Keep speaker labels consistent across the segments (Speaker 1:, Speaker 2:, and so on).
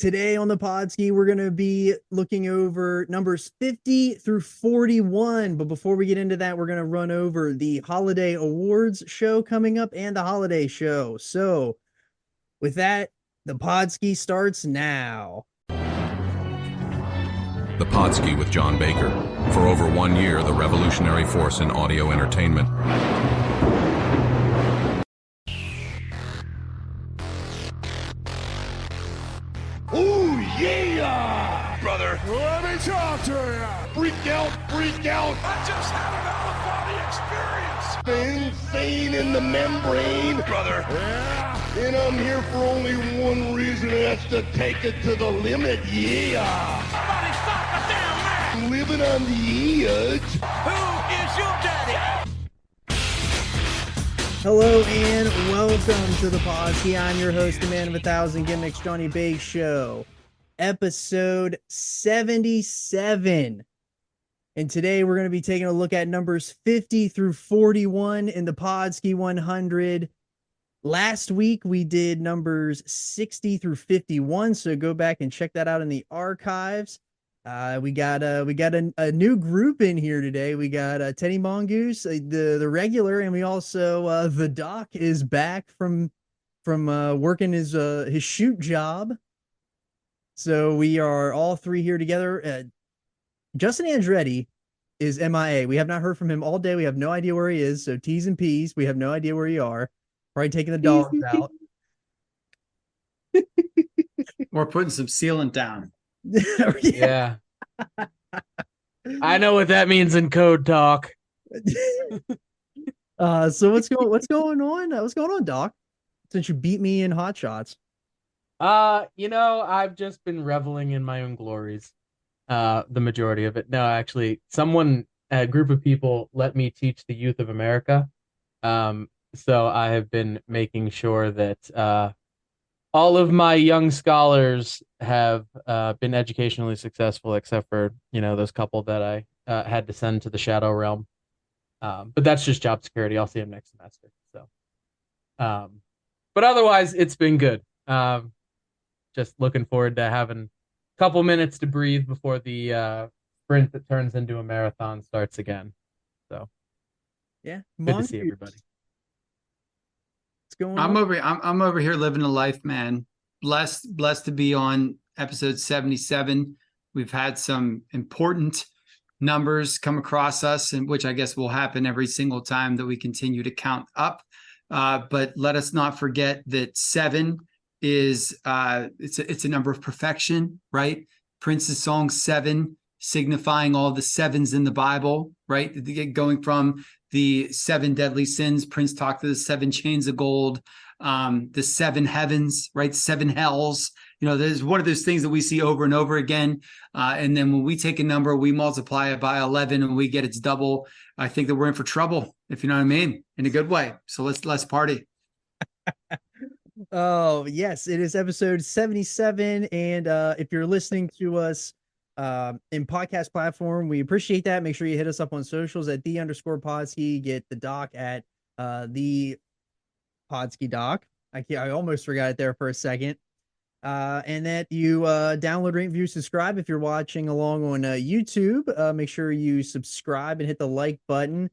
Speaker 1: Today on the Podski, we're going to be looking over numbers 50 through 41. But before we get into that, we're going to run over the Holiday Awards show coming up and the Holiday Show. So with that, the Podski starts now.
Speaker 2: The Podski with John Baker. For over 1 year, the revolutionary force in audio entertainment.
Speaker 3: Ooh, yeah!
Speaker 4: Brother,
Speaker 3: Let me talk to you! Freak out, freak out!
Speaker 4: I just had an out-of-body experience!
Speaker 3: Insane in the membrane!
Speaker 4: Brother,
Speaker 3: Yeah! And I'm here for only one reason, and that's to take it to the limit, yeah!
Speaker 4: somebody stop the damn man!
Speaker 3: I'm living on the edge.
Speaker 4: Who is your daddy?
Speaker 1: Hello and welcome to the Podski. I'm your host, the man of 1,000 gimmicks, Johnny Bake Show, episode 77. And today we're going to be taking a look at numbers 50 through 41 in the Podski 100. Last week we did numbers 60 through 51, so go back and check that out in the archives. We got a new group in here today. We got Teddy Mongoose, the regular, and we also the Doc is back from working his shoot job. So we are all three here together. Justin Andretti is MIA. We have not heard from him all day. We have no idea where he is. So T's and P's. We have no idea where you are. Probably taking the dogs out.
Speaker 5: Or putting some sealant down.
Speaker 6: Yeah. I know what that means in code talk.
Speaker 1: So what's going on? What's going on, Doc? Since you beat me in Hot Shots.
Speaker 6: I've just been reveling in my own glories. The majority of it. No, actually, a group of people let me teach the youth of America. So I have been making sure that all of my young scholars have been educationally successful, except for, those couple that I had to send to the Shadow Realm. But that's just job security. I'll see them next semester. So, but otherwise, it's been good. Just looking forward to having a couple minutes to breathe before the sprint that turns into a marathon starts again. So,
Speaker 1: Yeah,
Speaker 6: good to see everybody.
Speaker 1: What's going on?
Speaker 5: I'm over here living a life, man. Blessed to be on episode 77. We've had some important numbers come across us, and which I guess will happen every single time that we continue to count up. But let us not forget that 7 is it's a number of perfection, right? Prince's song 7 signifying all the sevens in the Bible, right? Going from the 7 deadly sins, Prince talked to the 7 chains of gold, the 7 heavens, right? 7 hells. There's one of those things that we see over and over again. And then when we take a number, we multiply it by 11 and we get its double. I think that we're in for trouble, if you know what I mean, in a good way. So let's party.
Speaker 1: Oh, yes, it is episode 77. And if you're listening to us in podcast platform, we appreciate that. Make sure you hit us up on socials at @the_Podski. Get the Doc at the Podski Doc. I almost forgot it there for a second. And that you download, rate, review, subscribe. If you're watching along on YouTube, make sure you subscribe and hit the like button.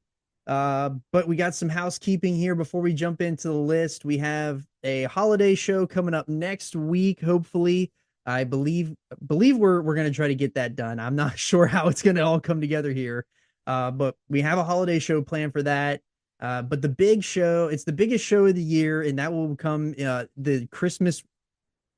Speaker 1: But we got some housekeeping here before we jump into the list. We have a holiday show coming up next week. Hopefully, I believe we're going to try to get that done. I'm not sure how it's going to all come together here. But we have a holiday show planned for that. But the big show, it's the biggest show of the year, and that will come the Christmas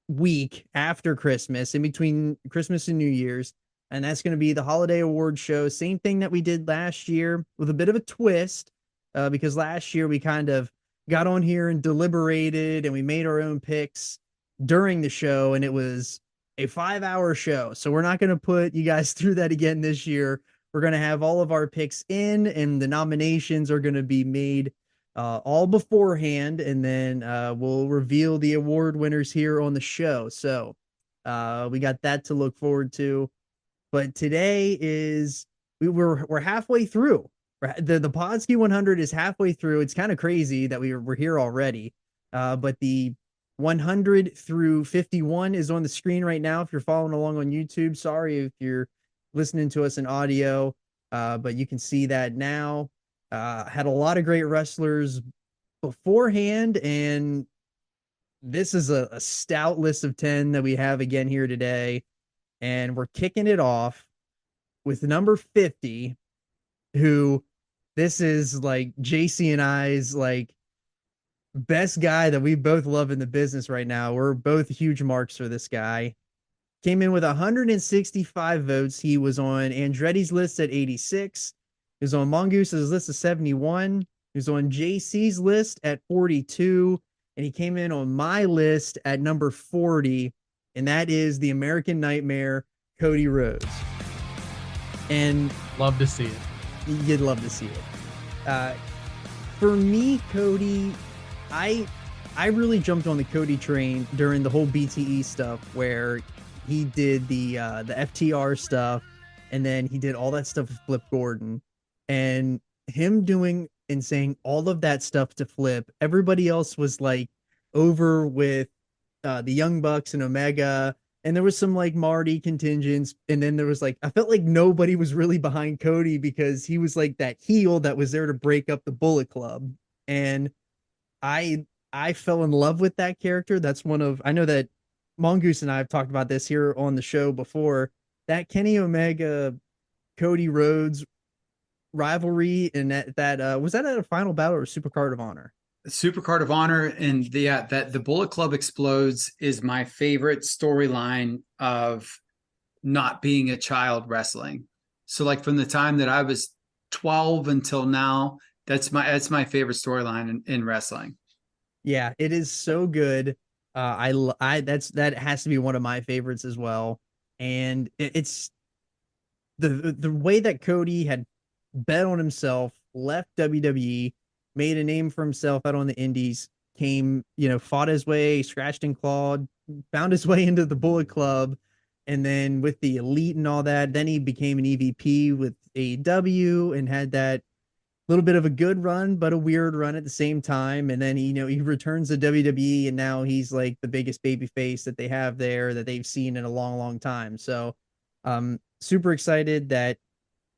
Speaker 1: week after Christmas, in between Christmas and New Year's. And that's going to be the Holiday Award Show. Same thing that we did last year with a bit of a twist, because last year we kind of got on here and deliberated and we made our own picks during the show, and it was a 5-hour show. So we're not going to put you guys through that again this year. We're going to have all of our picks in, and the nominations are going to be made all beforehand, and then we'll reveal the award winners here on the show. So we got that to look forward to. But today is we're halfway through. The Podski 100 is halfway through. It's kind of crazy that we're here already. But the 100 through 51 is on the screen right now if you're following along on YouTube. Sorry if you're listening to us in audio, but you can see that now. Had a lot of great wrestlers beforehand, and this is a stout list of 10 that we have again here today. And we're kicking it off with number 50, who this is like JC and I's like best guy that we both love in the business right now. We're both huge marks for this guy. Came in with 165 votes. He was on Andretti's list at 86. He was on Mongoose's list of 71. He was on JC's list at 42. And he came in on my list at number 40. And that is the American Nightmare, Cody Rhodes. And
Speaker 6: love to see it.
Speaker 1: You'd love to see it. For me, Cody, I really jumped on the Cody train during the whole BTE stuff where he did the FTR stuff, and then he did all that stuff with Flip Gordon, and him doing and saying all of that stuff to Flip. Everybody else was like over with the Young Bucks and Omega, and there was some like Marty contingents, and then there was like, I felt like nobody was really behind Cody because he was like that heel that was there to break up the Bullet Club. And I fell in love with that character. That's one of, I know that Mongoose and I have talked about this here on the show before, that Kenny Omega Cody Rhodes rivalry, and that was that at a Final Battle or Supercard of Honor?
Speaker 5: Supercard of Honor, and that the Bullet Club explodes is my favorite storyline of not being a child wrestling. So like from the time that I was 12 until now, that's my favorite storyline in wrestling.
Speaker 1: Yeah, it is so good. That has to be one of my favorites as well. And it's the way that Cody had bet on himself, left WWE, made a name for himself out on the indies, came, fought his way, scratched and clawed, found his way into the Bullet Club, and then with the Elite and all that, then he became an EVP with AEW and had that little bit of a good run, but a weird run at the same time. And then he returns to WWE, and now he's like the biggest baby face that they have there that they've seen in a long, long time. So super excited that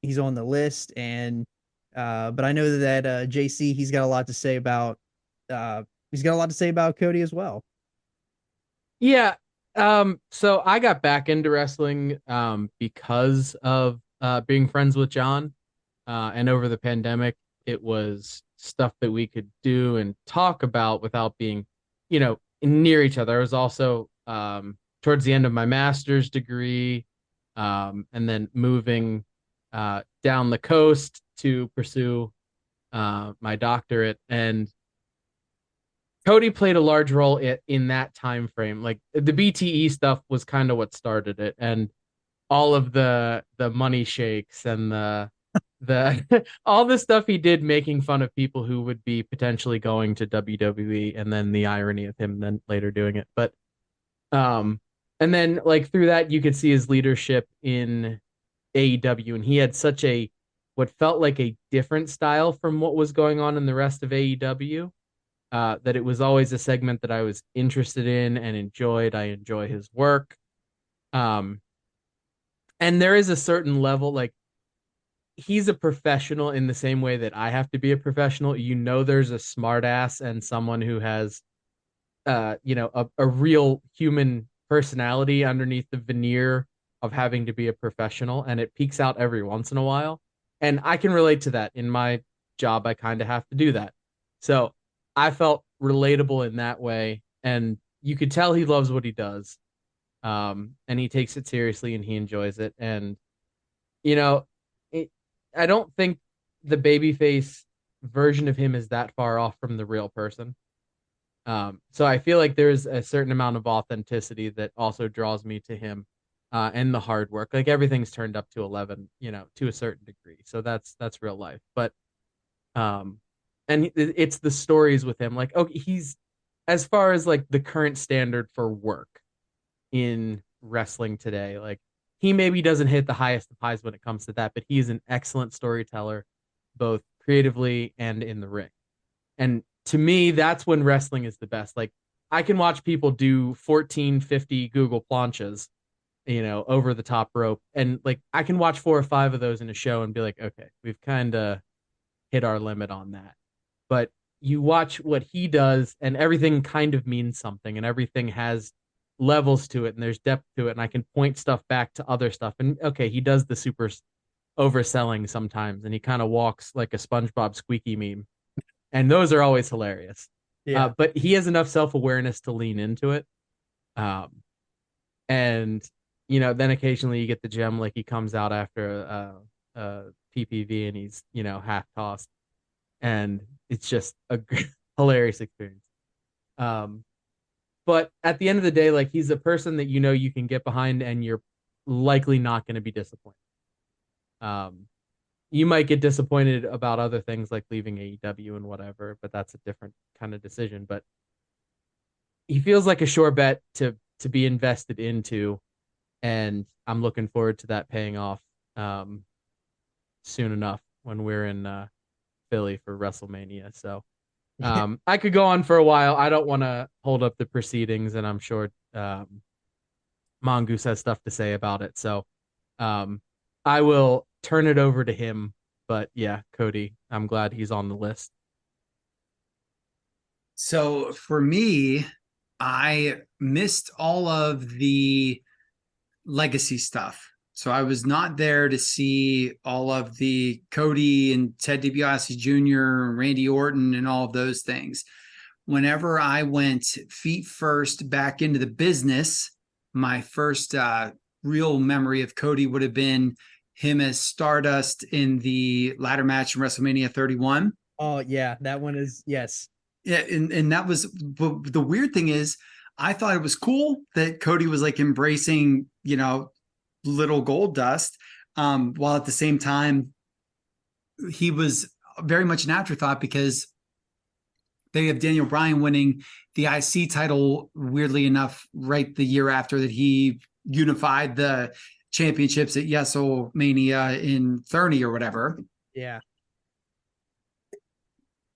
Speaker 1: he's on the list. And but I know that JC, he's got a lot to say about Cody as well.
Speaker 6: Yeah. So I got back into wrestling because of being friends with John. And over the pandemic, it was stuff that we could do and talk about without being, near each other. I was also towards the end of my master's degree, and then moving down the coast to pursue my doctorate. And Cody played a large role in that time frame. Like the BTE stuff was kind of what started it, and all of the money shakes and the all the stuff he did making fun of people who would be potentially going to WWE, and then the irony of him then later doing it. But and then like through that you could see his leadership in AEW, and he had such what felt like a different style from what was going on in the rest of AEW, that it was always a segment that I was interested in and enjoyed. I enjoy his work. And there is a certain level, like he's a professional in the same way that I have to be a professional. There's a smart ass and someone who has, a real human personality underneath the veneer of having to be a professional, and it peeks out every once in a while. And I can relate to that. In my job, I kind of have to do that. So I felt relatable in that way. And you could tell he loves what he does. And he takes it seriously and he enjoys it. And, I don't think the babyface version of him is that far off from the real person. So I feel like there's a certain amount of authenticity that also draws me to him. And the hard work, like everything's turned up to 11, to a certain degree. So that's real life. But, and it's the stories with him. Like, okay, he's, as far as like the current standard for work in wrestling today, like he maybe doesn't hit the highest of highs when it comes to that, but he's an excellent storyteller, both creatively and in the ring. And to me, that's when wrestling is the best. Like I can watch people do 1450 Google planches, over the top rope. And like, I can watch 4 or 5 of those in a show and be like, okay, we've kind of hit our limit on that. But you watch what he does and everything kind of means something and everything has levels to it and there's depth to it. And I can point stuff back to other stuff. And okay, he does the super overselling sometimes and he kind of walks like a SpongeBob squeaky meme. And those are always hilarious.
Speaker 1: Yeah.
Speaker 6: But he has enough self-awareness to lean into it. And then occasionally you get the gem, like he comes out after a PPV and he's, half tossed. And it's just a hilarious experience. But at the end of the day, like he's a person that you can get behind and you're likely not going to be disappointed. You might get disappointed about other things like leaving AEW and whatever, but that's a different kind of decision. But he feels like a sure bet to be invested into, and I'm looking forward to that paying off soon enough when we're in Philly for WrestleMania. So I could go on for a while. I don't want to hold up the proceedings, and I'm sure Mongoose has stuff to say about it. So I will turn it over to him. But yeah, Cody, I'm glad he's on the list.
Speaker 5: So for me, I missed all of the legacy stuff. So I was not there to see all of the Cody and Ted DiBiase Jr., Randy Orton, and all of those things. Whenever I went feet first back into the business, my first real memory of Cody would have been him as Stardust in the ladder match in WrestleMania 31.
Speaker 1: Oh yeah, that one is, yes.
Speaker 5: Yeah, and that was, but the weird thing is, I thought it was cool that Cody was like embracing, little gold dust, while at the same time, he was very much an afterthought because they have Daniel Bryan winning the IC title, weirdly enough, right the year after that he unified the championships at WrestleMania in 30 or whatever.
Speaker 1: Yeah.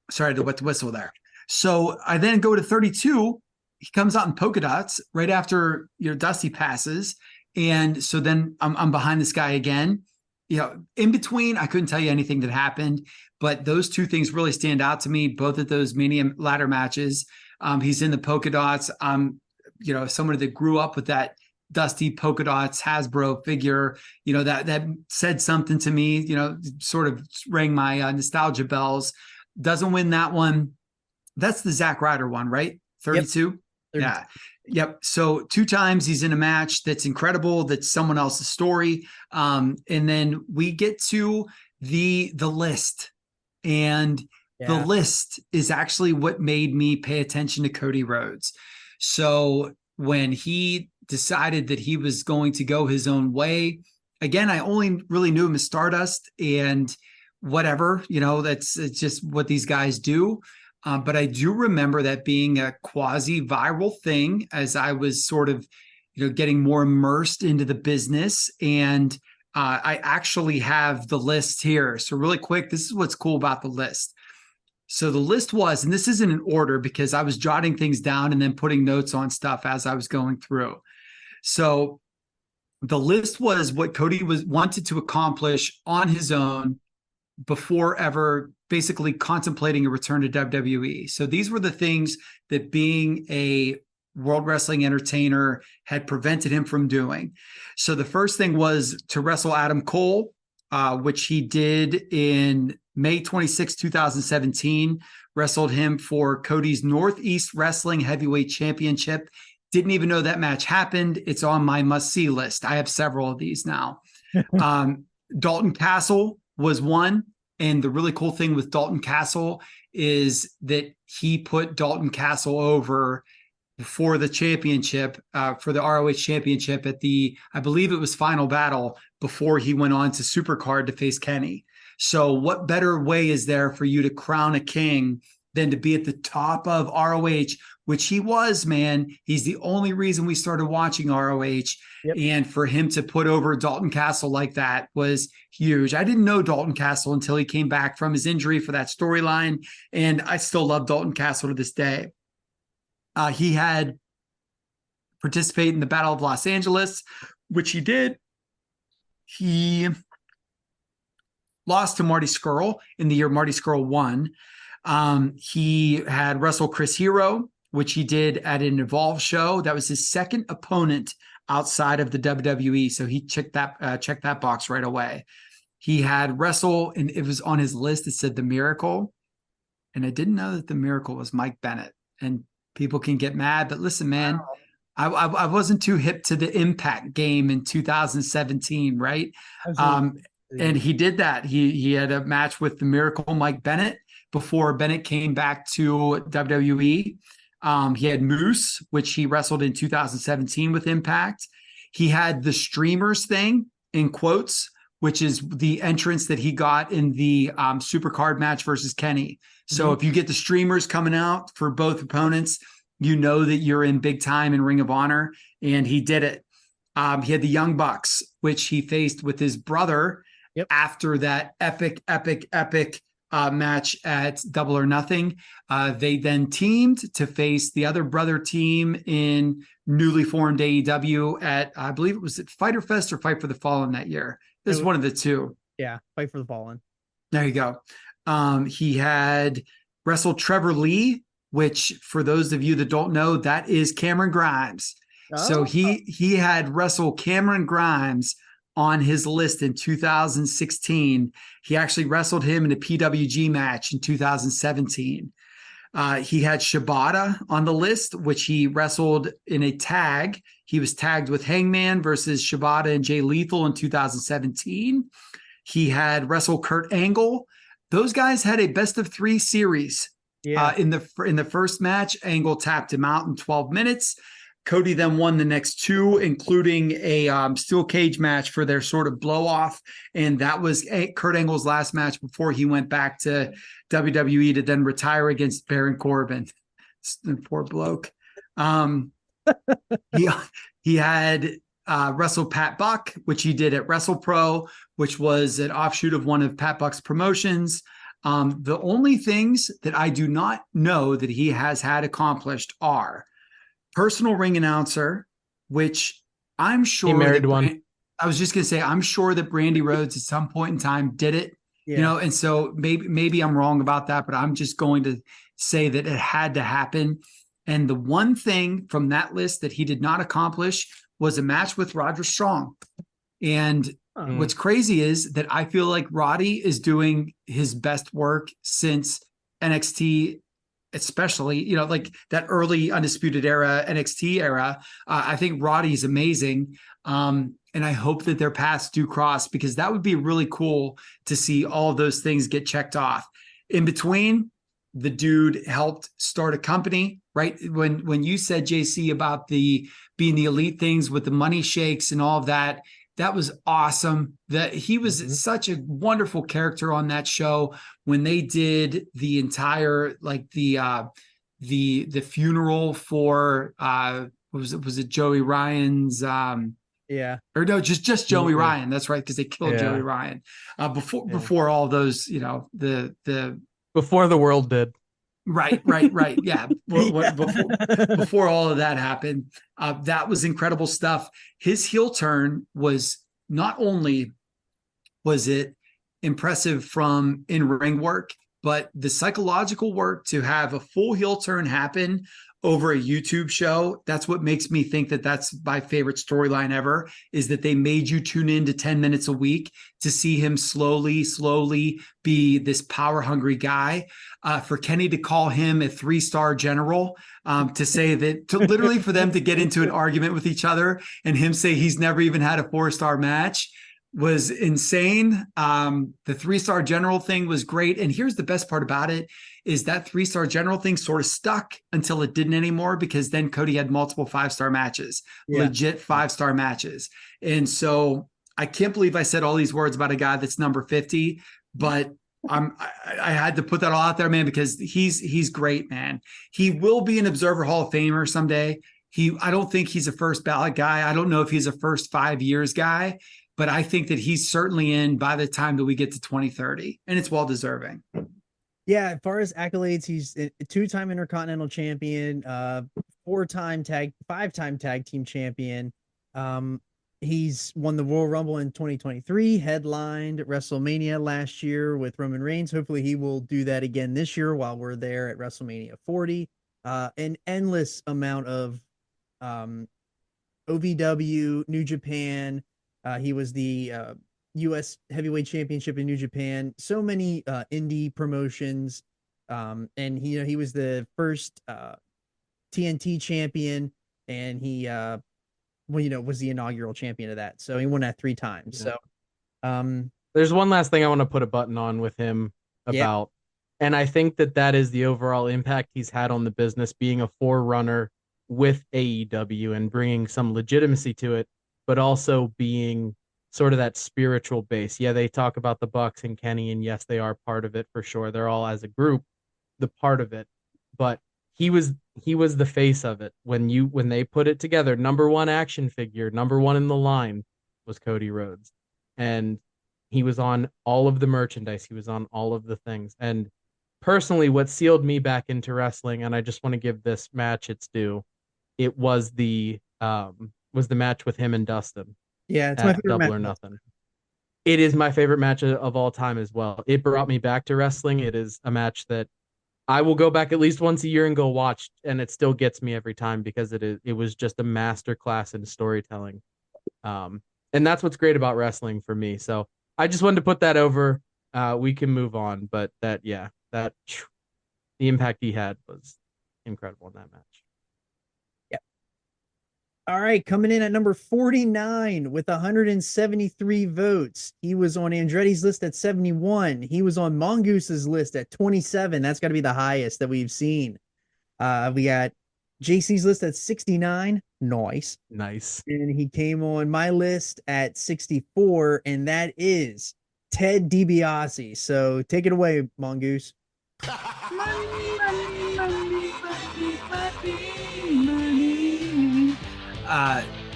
Speaker 5: Sorry to wet the whistle there. So I then go to 32. He comes out in polka dots right after Dusty passes. And so then I'm behind this guy again. In between, I couldn't tell you anything that happened, but those two things really stand out to me, both of those Mania ladder matches. He's in the polka dots. Somebody that grew up with that Dusty polka dots Hasbro figure, that said something to me, sort of rang my nostalgia bells. Doesn't win that one. That's the Zack Ryder one, right? 32. Yep. Yeah. Yep. So 2 times he's in a match that's incredible. That's someone else's story. And then we get to the list, and the list is actually what made me pay attention to Cody Rhodes. So when he decided that he was going to go his own way, again, I only really knew him as Stardust and whatever, it's just what these guys do. But I do remember that being a quasi-viral thing as I was sort of, getting more immersed into the business. And I actually have the list here. So really quick, this is what's cool about the list. So the list was, and this isn't in order because I was jotting things down and then putting notes on stuff as I was going through. So the list was what Cody wanted to accomplish on his own before ever basically contemplating a return to WWE. So these were the things that being a World Wrestling entertainer had prevented him from doing. So the first thing was to wrestle Adam Cole, which he did in May 26, 2017, wrestled him for Cody's Northeast Wrestling Heavyweight Championship. Didn't even know that match happened. It's on my must-see list. I have several of these now. Dalton Castle was one. And the really cool thing with Dalton Castle is that he put Dalton Castle over for the championship, for the ROH championship at I believe it was Final Battle, before he went on to Supercard to face Kenny. So what better way is there for you to crown a king than to be at the top of ROH, which he was, man. He's the only reason we started watching ROH. Yep. And for him to put over Dalton Castle like that was huge. I didn't know Dalton Castle until he came back from his injury for that storyline. And I still love Dalton Castle to this day. He had participated in the Battle of Los Angeles, which he did. He lost to Marty Scurll in the year Marty Scurll won. He had wrestled Chris Hero, which he did at an Evolve show. That was his second opponent outside of the WWE. So he checked that box right away. He had wrestled, and it was on his list. It said The Miracle. And I didn't know that The Miracle was Mike Bennett. And people can get mad, but listen, man, I wasn't too hip to the Impact game in 2017, right? And he did that. He had a match with The Miracle Mike Bennett before Bennett came back to WWE. He had Moose, which he wrestled in 2017 with Impact. He had the Streamers thing, in quotes, which is the entrance that he got in the Supercard match versus Kenny. So if you get the Streamers coming out for both opponents, you know that you're in big time in Ring of Honor, and he did it. He had the Young Bucks, which he faced with his brother after that epic match at Double or Nothing. They then teamed to face the other brother team in newly formed AEW at, I believe it was at Fyter Fest or Fight for the Fallen that year. This is one of the two.
Speaker 1: Yeah, Fight for the Fallen.
Speaker 5: There you go. He had wrestled Trevor Lee, which for those of you that don't know, that is Cameron Grimes. So he had wrestled Cameron Grimes on his list in 2016. He actually wrestled him in a PWG match in 2017. He had Shibata on the list, which he wrestled in a tag. He was tagged with Hangman versus Shibata and Jay Lethal in 2017. He had wrestled Kurt Angle. Those guys had a best of 3 series. In the first match, Angle tapped him out in 12 minutes. Cody then won the next 2, including a steel cage match for their sort of blow off. And that was Kurt Angle's last match before he went back to WWE to then retire against Baron Corbin. Poor bloke. He had wrestled Pat Buck, which he did at WrestlePro, which was an offshoot of one of Pat Buck's promotions. The only things that I do not know that he has had accomplished are personal ring announcer, which I'm sure
Speaker 6: he married one.
Speaker 5: I was just going to say, I'm sure that Brandy Rhodes at some point in time did it, and so maybe I'm wrong about that, but I'm just going to say that it had to happen. And the one thing from that list that he did not accomplish was a match with Roderick Strong. And what's crazy is that I feel like Roddy is doing his best work since NXT, especially, like that early Undisputed Era, NXT era. I think Roddy's amazing. And I hope that their paths do cross, because that would be really cool to see all of those things get checked off. In between, the dude helped start a company, right? When you said, JC, about being the elite things with the money shakes and all of that, that was awesome. That he was such a wonderful character on that show when they did the entire, like the funeral for was it Joey Ryan's or no, just Joey Ryan. That's right, because they killed Joey Ryan before all those, the
Speaker 6: before the world did.
Speaker 5: Right. Yeah. Before all of that happened, that was incredible stuff. His heel turn was, not only was it impressive from in-ring work, but the psychological work to have a full heel turn happen over a YouTube show. That's what makes me think that that's my favorite storyline ever, is that they made you tune in to 10 minutes a week to see him slowly be this power hungry guy. For Kenny to call him a 3-star general, to say that, to literally for them to get into an argument with each other and him say he's never even had a 4-star match was insane. The 3-star general thing was great. And here's the best part about it, is that 3-star general thing sort of stuck until it didn't anymore, because then Cody had multiple 5-star matches, legit 5-star matches. And so I can't believe I said all these words about a guy that's number 50, but I had to put that all out there, man, because he's great, man. He will be an Observer Hall of Famer someday. I don't think he's a first ballot guy. I don't know if he's a first 5 years guy, but I think that he's certainly in by the time that we get to 2030, and it's well deserving.
Speaker 1: Yeah, as far as accolades, he's a 2-time Intercontinental Champion, five-time tag team champion. He's won the Royal Rumble in 2023, headlined WrestleMania last year with Roman Reigns. Hopefully he will do that again this year while we're there at WrestleMania 40. An endless amount of OVW, New Japan. He was the U.S. Heavyweight Championship in New Japan. So many indie promotions. And he was the first TNT champion, and he was the inaugural champion of that. So he won that 3 times.
Speaker 6: Yeah.
Speaker 1: So
Speaker 6: there's one last thing I want to put a button on with him about, and I think that is the overall impact he's had on the business, being a forerunner with AEW and bringing some legitimacy to it, but also being sort of that spiritual base. Yeah, they talk about the Bucks and Kenny, and yes, they are part of it for sure. They're all as a group the part of it, but he was the face of it when they put it together. Number 1 action figure, number 1 in the line was Cody Rhodes, and he was on all of the merchandise. He was on all of the things. And personally, what sealed me back into wrestling, and I just want to give this match its due, it was the match with him and Dustin.
Speaker 1: Yeah, it's my favorite
Speaker 6: Double
Speaker 1: match.
Speaker 6: or Nothing. It is my favorite match of all time as well. It brought me back to wrestling. It is a match that I will go back at least once a year and go watch, and it still gets me every time because it was just a master class in storytelling. And that's what's great about wrestling for me. So I just wanted to put that over. We can move on, but the impact he had was incredible in that match.
Speaker 1: All right, coming in at number 49 with 173 votes. He was on Andretti's list at 71. He was on Mongoose's list at 27. That's got to be the highest that we've seen. We got JC's list at 69. Nice. And he came on my list at 64, and that is Ted Dibiase. So take it away, Mongoose.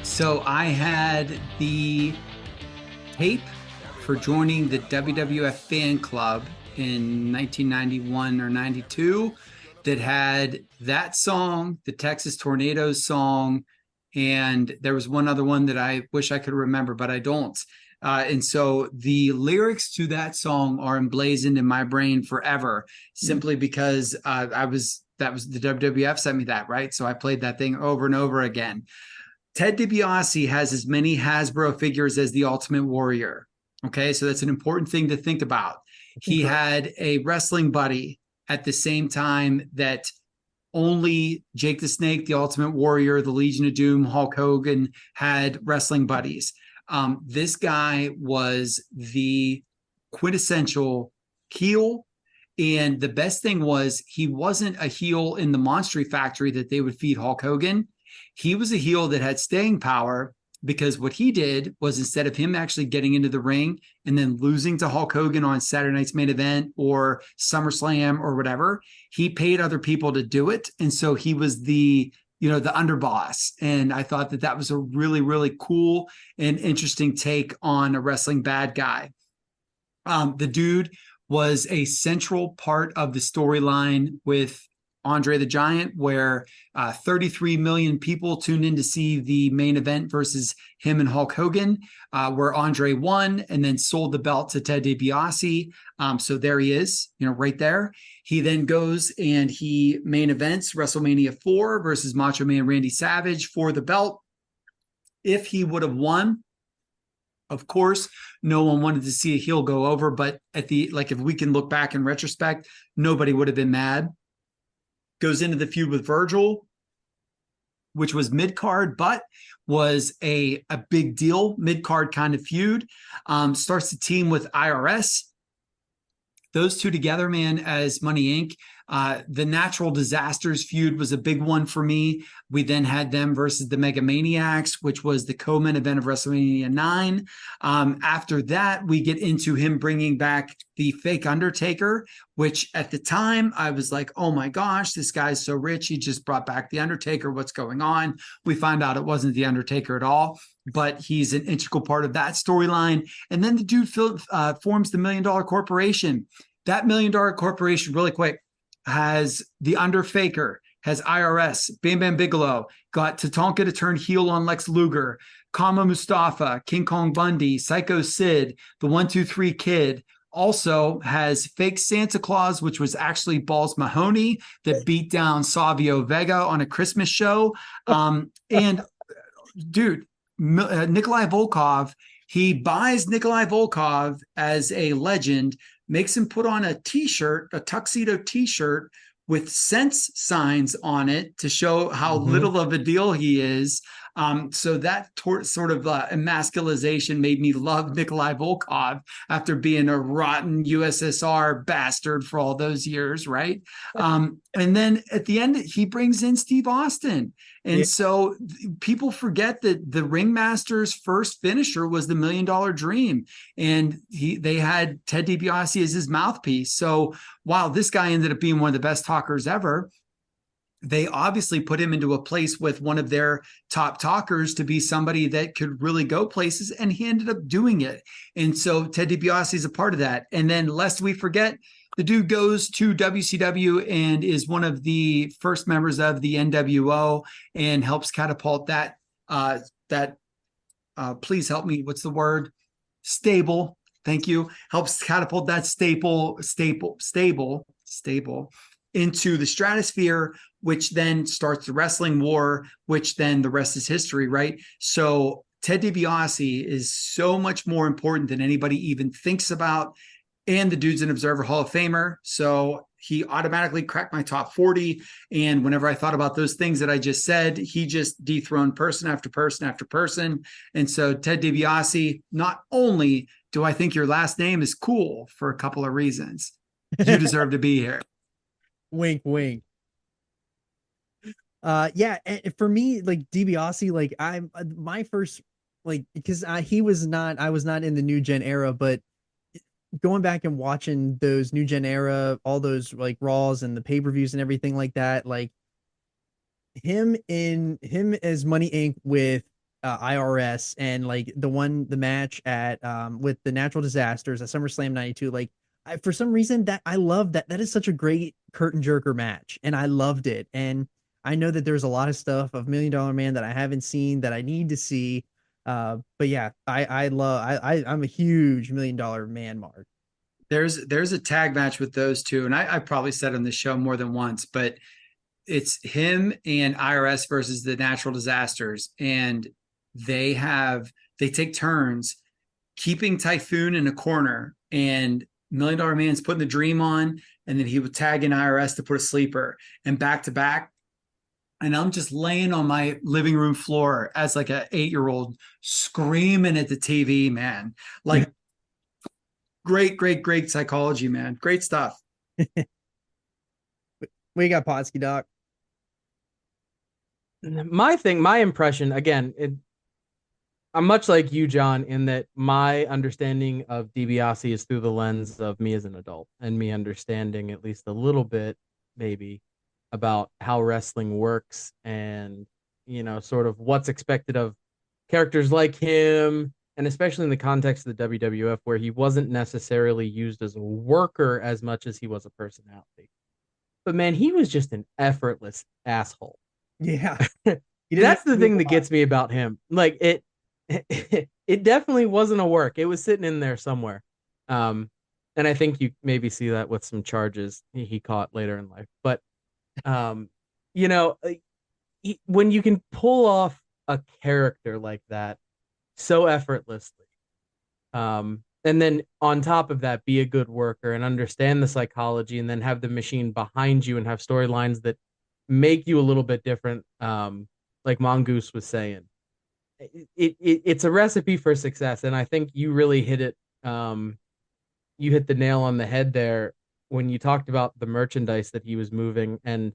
Speaker 5: So I had the tape for joining the WWF fan club in 1991 or 92 that had that song, the Texas Tornadoes song, and there was one other one that I wish I could remember, but I don't. And so the lyrics to that song are emblazoned in my brain forever, simply because that was the WWF sent me that, right? So I played that thing over and over again. Ted Dibiase has as many Hasbro figures as the Ultimate Warrior. Okay, so that's an important thing to think about. He had a wrestling buddy at the same time that only Jake the Snake, the Ultimate Warrior, the Legion of Doom, Hulk Hogan had wrestling buddies. This guy was the quintessential heel. And the best thing was he wasn't a heel in the Monster Factory that they would feed Hulk Hogan. He was a heel that had staying power, because what he did was, instead of him actually getting into the ring and then losing to Hulk Hogan on Saturday Night's Main Event or SummerSlam or whatever, he paid other people to do it. And so he was the underboss. And I thought that was a really, really cool and interesting take on a wrestling bad guy. The dude was a central part of the storyline with Andre the Giant, where 33 million people tuned in to see the main event versus him and Hulk Hogan, where Andre won and then sold the belt to Ted DiBiase. So there he is, right there. He then goes and he main events WrestleMania 4 versus Macho Man Randy Savage for the belt. If he would have won, of course, no one wanted to see a heel go over, but if we can look back in retrospect, nobody would have been mad. Goes into the feud with Virgil, which was mid-card, but was a big deal, mid-card kind of feud. Starts to team with IRS. Those two together, man, as Money Inc. The Natural Disasters feud was a big one for me. We then had them versus the Mega Maniacs, which was the co-main event of WrestleMania 9. After that, we get into him bringing back the fake Undertaker, which at the time I was like, oh my gosh, this guy's so rich. He just brought back the Undertaker. What's going on? We find out it wasn't the Undertaker at all, but he's an integral part of that storyline. And then the dude forms the $1 Million Corporation. That $1 Million Corporation, really quick, has the Underfaker, has IRS, Bam Bam Bigelow, got Tatanka to turn heel on Lex Luger, Kama Mustafa, King Kong Bundy, Psycho Sid, the 1-2-3 Kid. Also has fake Santa Claus, which was actually Balls Mahoney that beat down Savio Vega on a Christmas show. And dude, Nikolai Volkov, he buys Nikolai Volkov as a legend, makes him put on a t-shirt, a tuxedo t-shirt with sense signs on it to show how little of a deal he is. So that sort of emasculization made me love Nikolai Volkov after being a rotten USSR bastard for all those years, right? And then at the end, he brings in Steve Austin. And so people forget that the Ringmaster's first finisher was the $1 Million Dream. And they had Ted DiBiase as his mouthpiece. So while this guy ended up being one of the best talkers ever, they obviously put him into a place with one of their top talkers to be somebody that could really go places, and he ended up doing it. And so Ted DiBiase is a part of that. And then lest we forget, the dude goes to WCW and is one of the first members of the NWO and helps catapult that, please help me, what's the word? Stable. Thank you. Helps catapult that stable into the stratosphere, which then starts the wrestling war, which then the rest is history, right? So Ted DiBiase is so much more important than anybody even thinks about. And the dude's an Observer Hall of Famer. So he automatically cracked my top 40. And whenever I thought about those things that I just said, he just dethroned person after person after person. And so Ted DiBiase, not only do I think your last name is cool for a couple of reasons, you deserve to be here.
Speaker 1: Wink, wink. Yeah, and for me, like DiBiase, like I'm my first, like, because I was not in the New Gen era, but going back and watching those New Gen era, all those like Raws and the pay-per-views and everything like that, like him as Money Inc. with IRS, and like the match at with the Natural Disasters at SummerSlam 92, like for some reason that I love that is such a great curtain jerker match, and I loved it. And I know that there's a lot of stuff of $1 Million Man that I haven't seen that I need to see. But yeah, I'm a huge $1 Million Man mark.
Speaker 5: There's a tag match with those two, and I probably said on the show more than once, but it's him and IRS versus the Natural Disasters, and they take turns keeping Typhoon in a corner, and $1 Million Man's putting the Dream on, and then he would tag in IRS to put a sleeper, and back to back. And I'm just laying on my living room floor as like an 8-year-old screaming at the TV, man. Like great psychology, man. Great stuff.
Speaker 1: We got Podski, Doc.
Speaker 6: My impression, again, I'm much like you, John, in that my understanding of DiBiase is through the lens of me as an adult, and me understanding at least a little bit, maybe, about how wrestling works, and sort of what's expected of characters like him, and especially in the context of the WWF, where he wasn't necessarily used as a worker as much as he was a personality. But man, he was just an effortless asshole.
Speaker 1: Yeah.
Speaker 6: That's the thing that gets me about him. Like it definitely wasn't a work. It was sitting in there somewhere. And I think you maybe see that with some charges he caught later in life. But when you can pull off a character like that so effortlessly, and then on top of that be a good worker and understand the psychology, and then have the machine behind you and have storylines that make you a little bit different, like Mongoose was saying, it's a recipe for success. And I think you really hit it, you hit the nail on the head there when you talked about the merchandise that he was moving and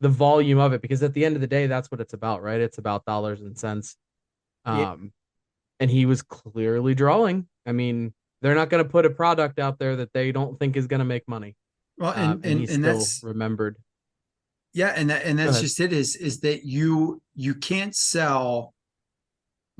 Speaker 6: the volume of it, because at the end of the day, that's what it's about, right? It's about dollars and cents. And he was clearly drawing. I mean, they're not going to put a product out there that they don't think is going to make money.
Speaker 5: Well,
Speaker 6: and he's still
Speaker 5: that's
Speaker 6: remembered.
Speaker 5: Yeah, and that's just it, is that you can't sell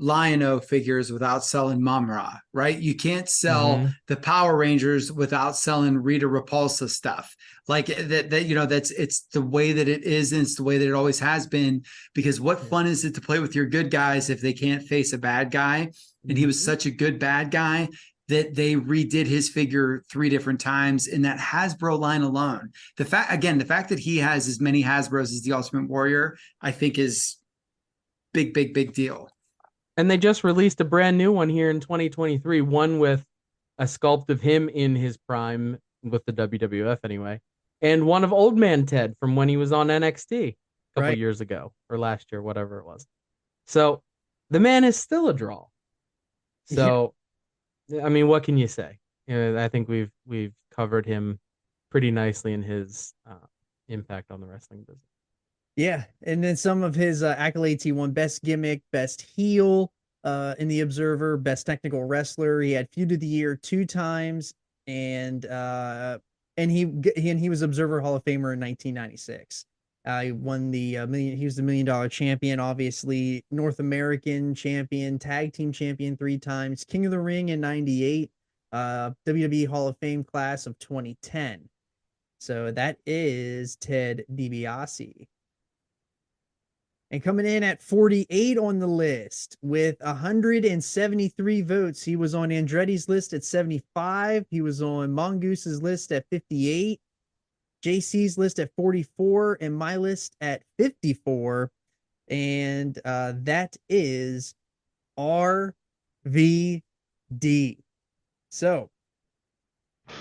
Speaker 5: Lion-O figures without selling Mamra, right? You can't sell the Power Rangers without selling Rita Repulsa stuff. Like that, you know, it's the way that it is, and it's the way that it always has been, because what fun is it to play with your good guys if they can't face a bad guy? And he was such a good bad guy that they redid his figure 3 different times in that Hasbro line alone. The fact that he has as many Hasbros as the Ultimate Warrior, I think is big deal.
Speaker 6: And they just released a brand new one here in 2023, one with a sculpt of him in his prime with the WWF anyway, and one of Old Man Ted from when he was on NXT a couple years ago, or last year, whatever it was. So the man is still a draw. So, I mean, what can you say? You know, I think we've covered him pretty nicely in his impact on the wrestling business.
Speaker 1: Yeah, and then some of his accolades: he won Best Gimmick, Best Heel in the Observer, Best Technical Wrestler. He had Feud of the Year 2 times, and he was Observer Hall of Famer in 1996. He won the he was the $1 Million Champion, obviously North American Champion, Tag Team Champion 3 times, King of the Ring in '98, WWE Hall of Fame class of 2010. So that is Ted Dibiase. And coming in at 48 on the list with 173 votes, he was on Andretti's list at 75. He was on Mongoose's list at 58, JC's list at 44, and my list at 54. And that is RVD. So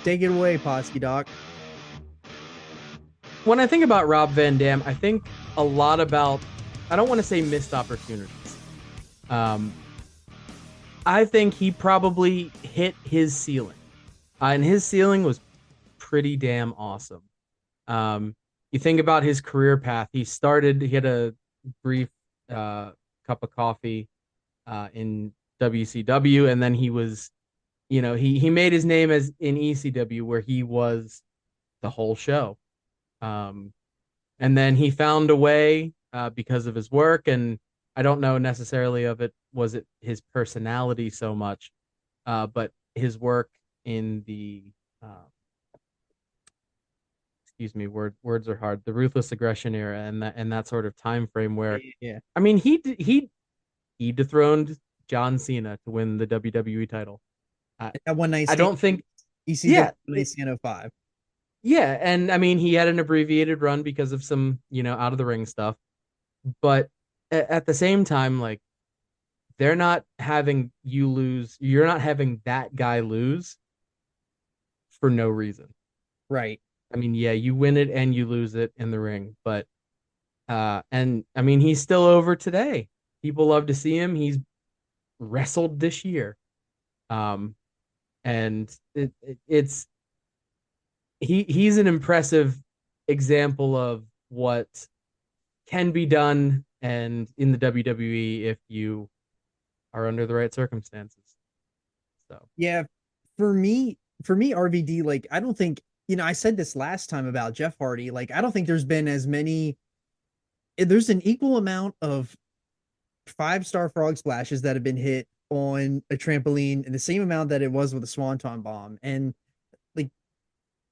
Speaker 1: take it away, Podski Doc.
Speaker 6: When I think about Rob Van Dam, I think a lot about, I don't want to say missed opportunities. I think he probably hit his ceiling. And his ceiling was pretty damn awesome. You think about his career path. He had a brief cup of coffee in WCW, and then he was, you know, he made his name as in ECW, where he was the whole show. And then he found a way because of his work, and I don't know necessarily was it his personality so much, but his work in the words are hard, the Ruthless Aggression era, and that sort of time frame where, I mean, he dethroned John Cena to win the WWE title.
Speaker 1: At one night,
Speaker 6: I don't think
Speaker 1: ECW 05.
Speaker 6: Yeah, and I mean, he had an abbreviated run because of some, you know, out of the ring stuff. But at the same time, like, they're not having you lose. You're not having that guy lose for no reason.
Speaker 1: Right.
Speaker 6: I mean, yeah, you win it and you lose it in the ring. But, and I mean, he's still over today. People love to see him. He's wrestled this year. And he's an impressive example of what can be done and in the WWE if you are under the right circumstances. So
Speaker 1: yeah, for me RVD, like, I don't think, you know, I said this last time about Jeff Hardy, like, I don't think there's been there's an equal amount of 5-star frog splashes that have been hit on a trampoline, and the same amount that it was with a swanton bomb. And like,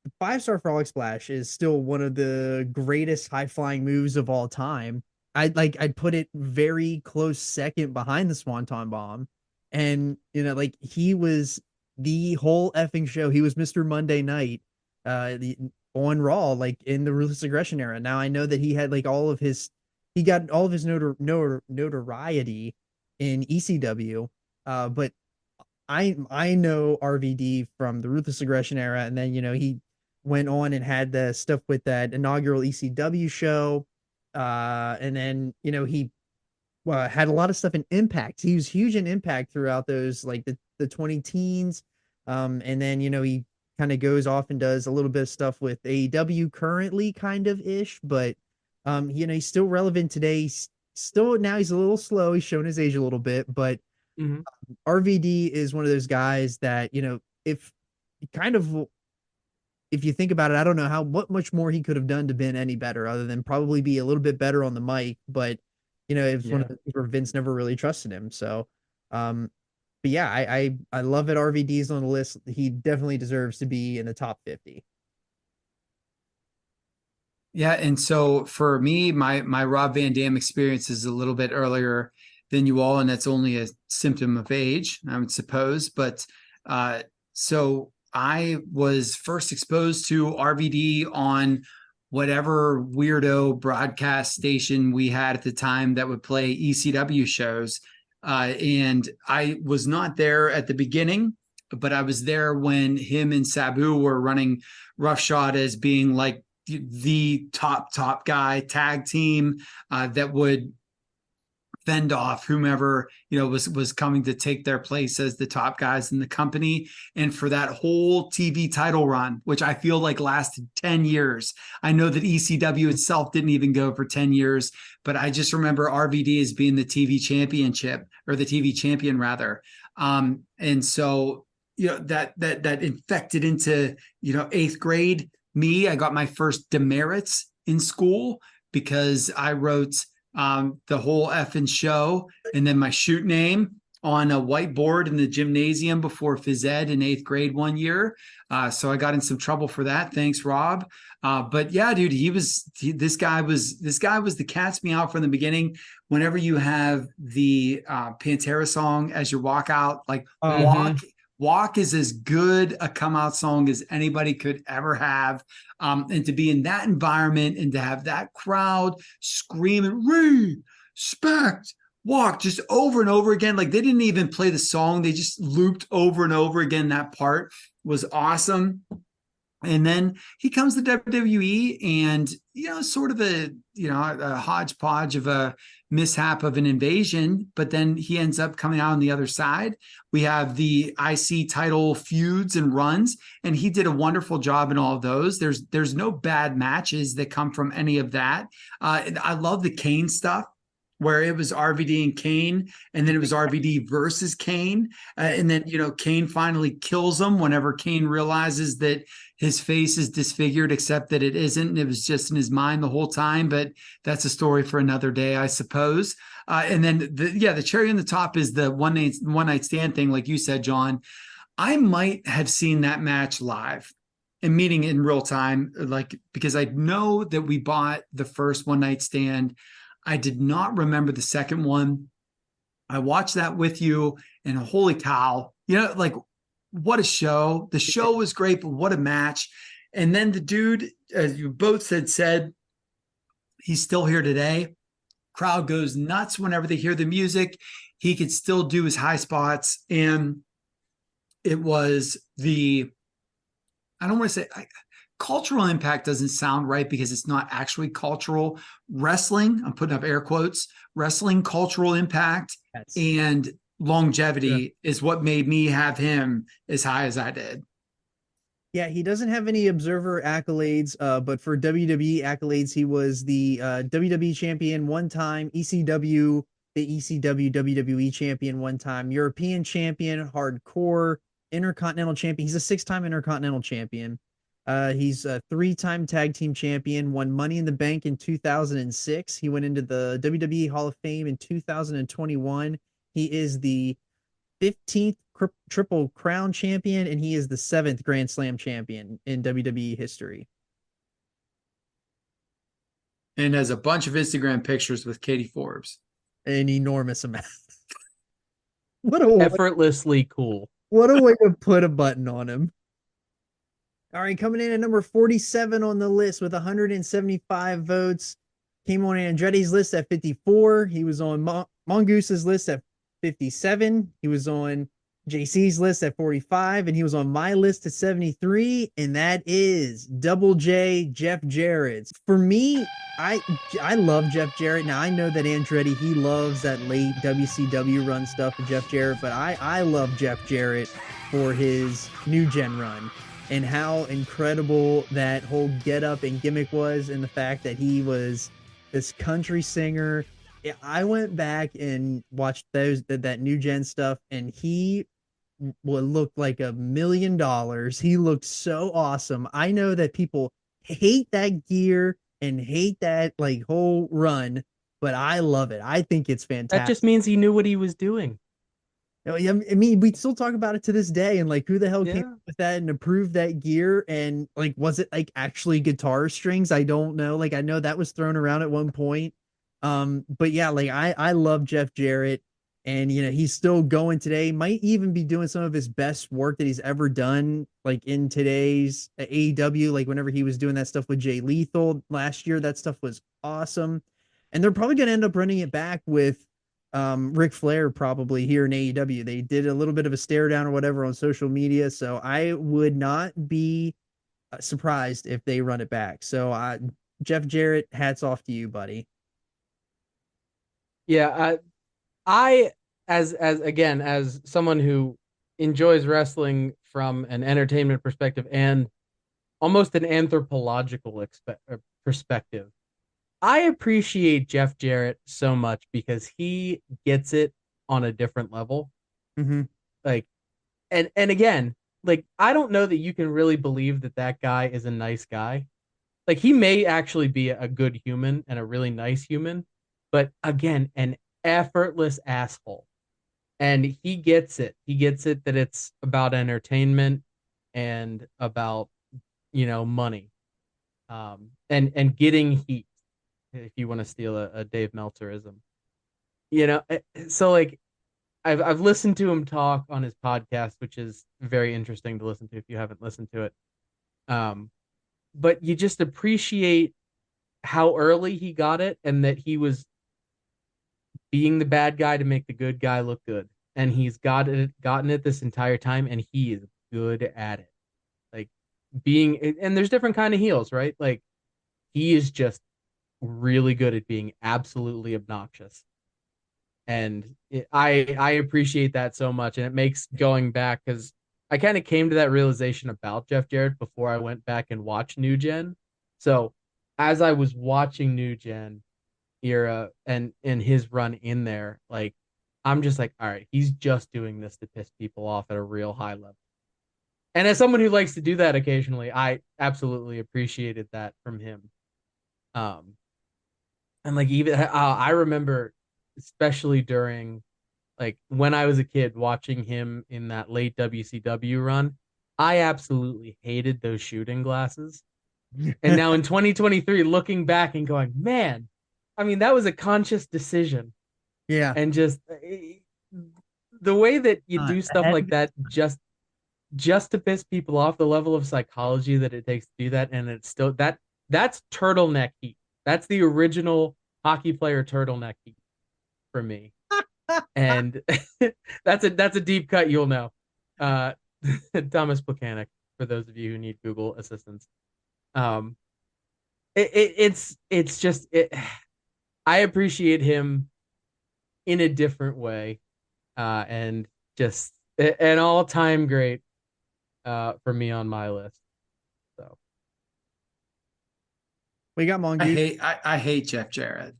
Speaker 1: the 5-star frog splash is still one of the greatest high flying moves of all time. I'd put it very close second behind the swanton bomb. And, you know, like, he was the whole effing show. He was Mr. Monday Night on Raw, like, in the Ruthless Aggression era. Now, I know that he had like he got all of his notoriety in ECW, but I know RVD from the Ruthless Aggression era, and then, you know, he went on and had the stuff with that inaugural ECW show, and then, you know, he had a lot of stuff in Impact. He was huge in Impact throughout those, like, the 20 teens, and then, you know, he kind of goes off and does a little bit of stuff with AEW currently, kind of ish, but you know, he's still relevant today. He's a little slow. He's shown his age a little bit, but RVD is one of those guys that, you know, if you think about it, I don't know what much more he could have done to been any better, other than probably be a little bit better on the mic. But, you know, it's one of the things where Vince never really trusted him. So But yeah, I love it. RVD's on the list. He definitely deserves to be in the top 50.
Speaker 5: Yeah, and so for me, my Rob Van Dam experience is a little bit earlier than you all, and that's only a symptom of age, I would suppose. But so I was first exposed to RVD on whatever weirdo broadcast station we had at the time that would play ECW shows. And I was not there at the beginning, but I was there when him and Sabu were running roughshod as being like the top guy tag team that would fend off whomever was coming to take their place as the top guys in the company. And for that whole TV title run, which I feel like lasted 10 years, I know that ECW itself didn't even go for 10 years, but I just remember RVD as being the TV championship, or the TV champion rather. And so that infected into 8th grade me. I got my first demerits in school because I wrote the whole effing show and then my shoot name on a whiteboard in the gymnasium before phys ed in 8th grade one year. So I got in some trouble for that. Thanks, Rob. But yeah, dude, this guy was the cat's meow from the beginning. Whenever you have the Pantera song as your walkout, like Walk is as good a come out song as anybody could ever have. And to be in that environment and to have that crowd screaming, respect, Walk, just over and over again. Like they didn't even play the song. They just looped over and over again. That part was awesome. And then he comes to WWE and, sort of a hodgepodge of a mishap of an invasion, but then he ends up coming out on the other side. We have the IC title feuds and runs, and he did a wonderful job in all of those. There's no bad matches that come from any of that. I love the Kane stuff, where it was RVD and Kane, and then it was RVD versus Kane. And then, Kane finally kills him whenever Kane realizes that his face is disfigured, except that it isn't. And it was just in his mind the whole time, but that's a story for another day, I suppose. And then the cherry on the top is the one night stand thing. Like you said, John, I might have seen that match live and meeting in real time, because I know that we bought the first one night stand. I did not remember the second one. I watched that with you, and holy cow, what a show. The show was great, but what a match. And then the dude, as you both said, he's still here today. Crowd goes nuts whenever they hear the music. He could still do his high spots. And it was I don't want to say cultural impact doesn't sound right because it's not actually cultural. Wrestling, I'm putting up air quotes, wrestling cultural impact and longevity is what made me have him as high as I did.
Speaker 1: Yeah, he doesn't have any Observer accolades, but for WWE accolades, he was the WWE champion one time, ECW, the ECW WWE champion one time, European champion, hardcore, Intercontinental champion. He's a 6-time Intercontinental champion. He's a 3-time tag team champion, won Money in the Bank in 2006. He went into the WWE Hall of Fame in 2021. He is the 15th Triple Crown champion, and he is the 7th Grand Slam champion in WWE history.
Speaker 5: And has a bunch of Instagram pictures with Katie Forbes.
Speaker 1: An enormous amount.
Speaker 6: Effortlessly cool.
Speaker 1: What a way to put a button on him. All right, coming in at number 47 on the list with 175 votes. Came on Andretti's list at 54. He was on Mongoose's list at 57. He was on JC's list at 45, and he was on my list at 73, and that is Double J, Jeff Jarrett. For me, I love Jeff Jarrett. Now, I know that Andretti, he loves that late WCW run stuff with Jeff Jarrett, but I love Jeff Jarrett for his New Gen run and how incredible that whole getup and gimmick was, and the fact that he was this country singer. I went back and watched that New Gen stuff, and he looked like $1 million. He looked so awesome. I know that people hate that gear and hate that whole run, but I love it. I think it's fantastic.
Speaker 6: That just means he knew what he was doing.
Speaker 1: I mean, we still talk about it to this day, and like, who the hell came
Speaker 6: Yeah.
Speaker 1: up with that and approved that gear? And like, was it like actually guitar strings? I don't know. Like, I know that was thrown around at one point. But yeah, like I love Jeff Jarrett, and he's still going today. Might even be doing some of his best work that he's ever done, like in today's AEW. Like whenever he was doing that stuff with Jay Lethal last year, that stuff was awesome. And they're probably going to end up running it back with Ric Flair probably here in AEW. They did a little bit of a stare down or whatever on social media, so I would not be surprised if they run it back. So Jeff Jarrett, hats off to you, buddy.
Speaker 6: Yeah, I as again as someone who enjoys wrestling from an entertainment perspective and almost an anthropological perspective, I appreciate Jeff Jarrett so much because he gets it on a different level.
Speaker 1: Mm-hmm.
Speaker 6: Like, and again, like I don't know that you can really believe that that guy is a nice guy. Like he may actually be a good human and a really nice human, but again, an effortless asshole. And he gets it. He gets it that it's about entertainment and about money, and getting heat. If you want to steal a Dave Meltzerism, so like I've listened to him talk on his podcast, which is very interesting to listen to if you haven't listened to it. But you just appreciate how early he got it and that he was being the bad guy to make the good guy look good. And he's gotten it this entire time, and he is good at it. Like and there's different kind of heels, right? Like he is just really good at being absolutely obnoxious. And I appreciate that so much. And it makes going back, because I kind of came to that realization about Jeff Jarrett before I went back and watched New Gen. So as I was watching New Gen era and his run in there, like I'm just like, all right, he's just doing this to piss people off at a real high level. And as someone who likes to do that occasionally, I absolutely appreciated that from him. And like even I remember, especially during like when I was a kid watching him in that late WCW run, I absolutely hated those shooting glasses. And now in 2023, looking back and going, man, I mean, that was a conscious decision.
Speaker 1: Yeah.
Speaker 6: And just the way that you do stuff like that just to piss people off, the level of psychology that it takes to do that, and it's still that's turtleneck heat. That's the original hockey player turtleneck heat for me. And that's a deep cut, you'll know. Thomas Plekanec, for those of you who need Google assistance. It's just I appreciate him in a different way, and just an all-time great for me on my list. So
Speaker 1: we got Mongoose.
Speaker 5: I hate Jeff Jarrett.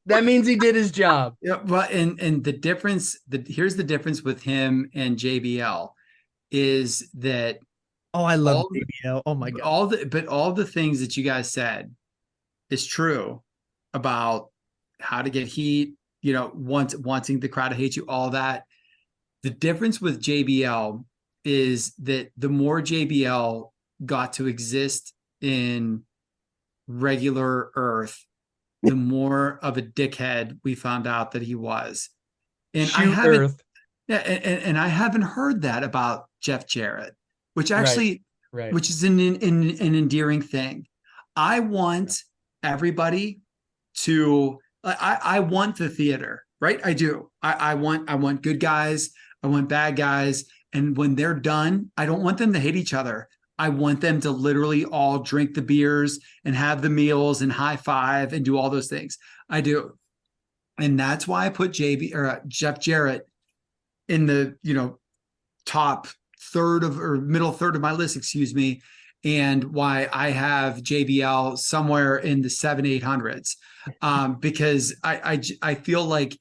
Speaker 6: That means he did his job.
Speaker 5: Yeah, but and the difference, here's the difference with him and JBL is that
Speaker 1: I love JBL. Oh my god.
Speaker 5: All the things that you guys said is true about how to get heat, wanting the crowd to hate you, all that. The difference with JBL is that the more JBL got to exist in regular Earth, the more of a dickhead we found out that he was. And I haven't heard that about Jeff Jarrett, which actually,
Speaker 6: right.
Speaker 5: Which is an endearing thing. I want everybody to, I want the theater, right? I do. I want good guys. I want bad guys. And when they're done, I don't want them to hate each other. I want them to literally all drink the beers and have the meals and high five and do all those things. I do. And that's why I put Jeff Jarrett in the, top third or middle third of my list, excuse me. And why I have JBL somewhere in the 700-800s, because I feel like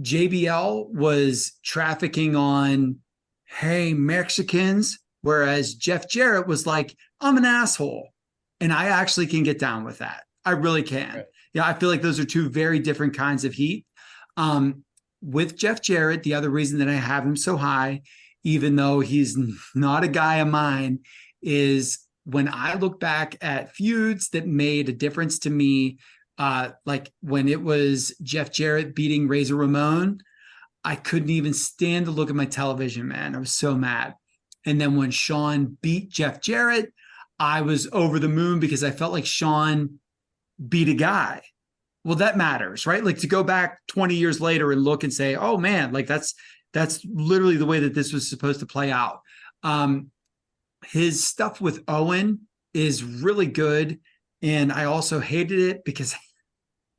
Speaker 5: JBL was trafficking on, hey, Mexicans, whereas Jeff Jarrett was like, I'm an asshole. And I actually can get down with that. I really can. Right. Yeah, I feel like those are two very different kinds of heat. with Jeff Jarrett, the other reason that I have him so high, even though he's not a guy of mine, is when I look back at feuds that made a difference to me, like when it was Jeff Jarrett beating Razor Ramon, I couldn't even stand to look at my television, man. I was so mad. And then when Sean beat Jeff Jarrett, I was over the moon because I felt like Sean beat a guy. Well, that matters, right? Like to go back 20 years later and look and say, oh man, like that's literally the way that this was supposed to play out. His stuff with Owen is really good. And I also hated it because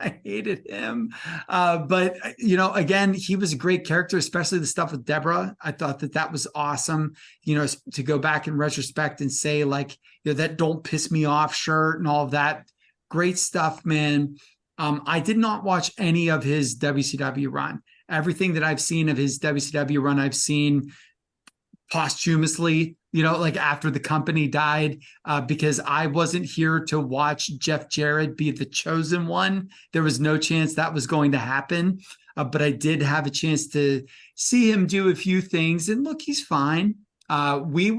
Speaker 5: I hated him. But, again, he was a great character, especially the stuff with Deborah. I thought that was awesome, to go back in retrospect and say like, that "don't piss me off" shirt and all of that. Great stuff, man. I did not watch any of his WCW run. Everything that I've seen of his WCW run, I've seen posthumously, like after the company died, because I wasn't here to watch Jeff Jarrett be the chosen one. There was no chance that was going to happen. But I did have a chance to see him do a few things, and look, he's fine. Me,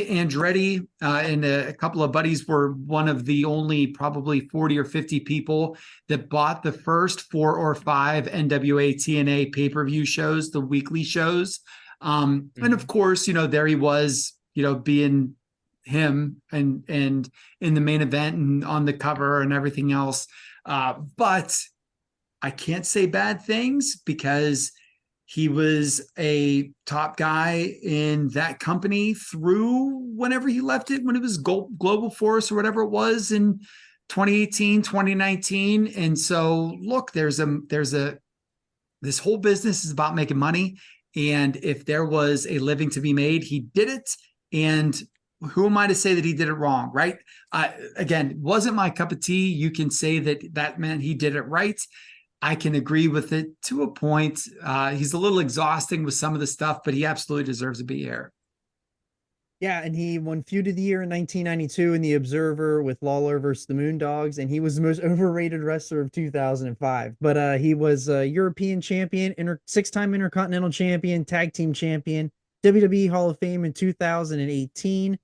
Speaker 5: Andretti, and a couple of buddies were one of the only probably 40 or 50 people that bought the first 4 or 5 NWA TNA pay-per-view shows, the weekly shows. And of course, there he was, being him and in the main event and on the cover and everything else. But I can't say bad things because he was a top guy in that company through whenever he left it, when it was Global Force or whatever it was in 2018, 2019. And so look, this whole business is about making money. And if there was a living to be made, he did it. And who am I to say that he did it wrong, right? Again, wasn't my cup of tea. You can say that meant he did it right. I can agree with it to a point. He's a little exhausting with some of the stuff, but he absolutely deserves to be here.
Speaker 1: Yeah, and he won Feud of the Year in 1992 in The Observer with Lawler versus the Moondogs, and he was the most overrated wrestler of 2005. But he was a European champion, 6-time Intercontinental champion, tag team champion, WWE Hall of Fame in 2018,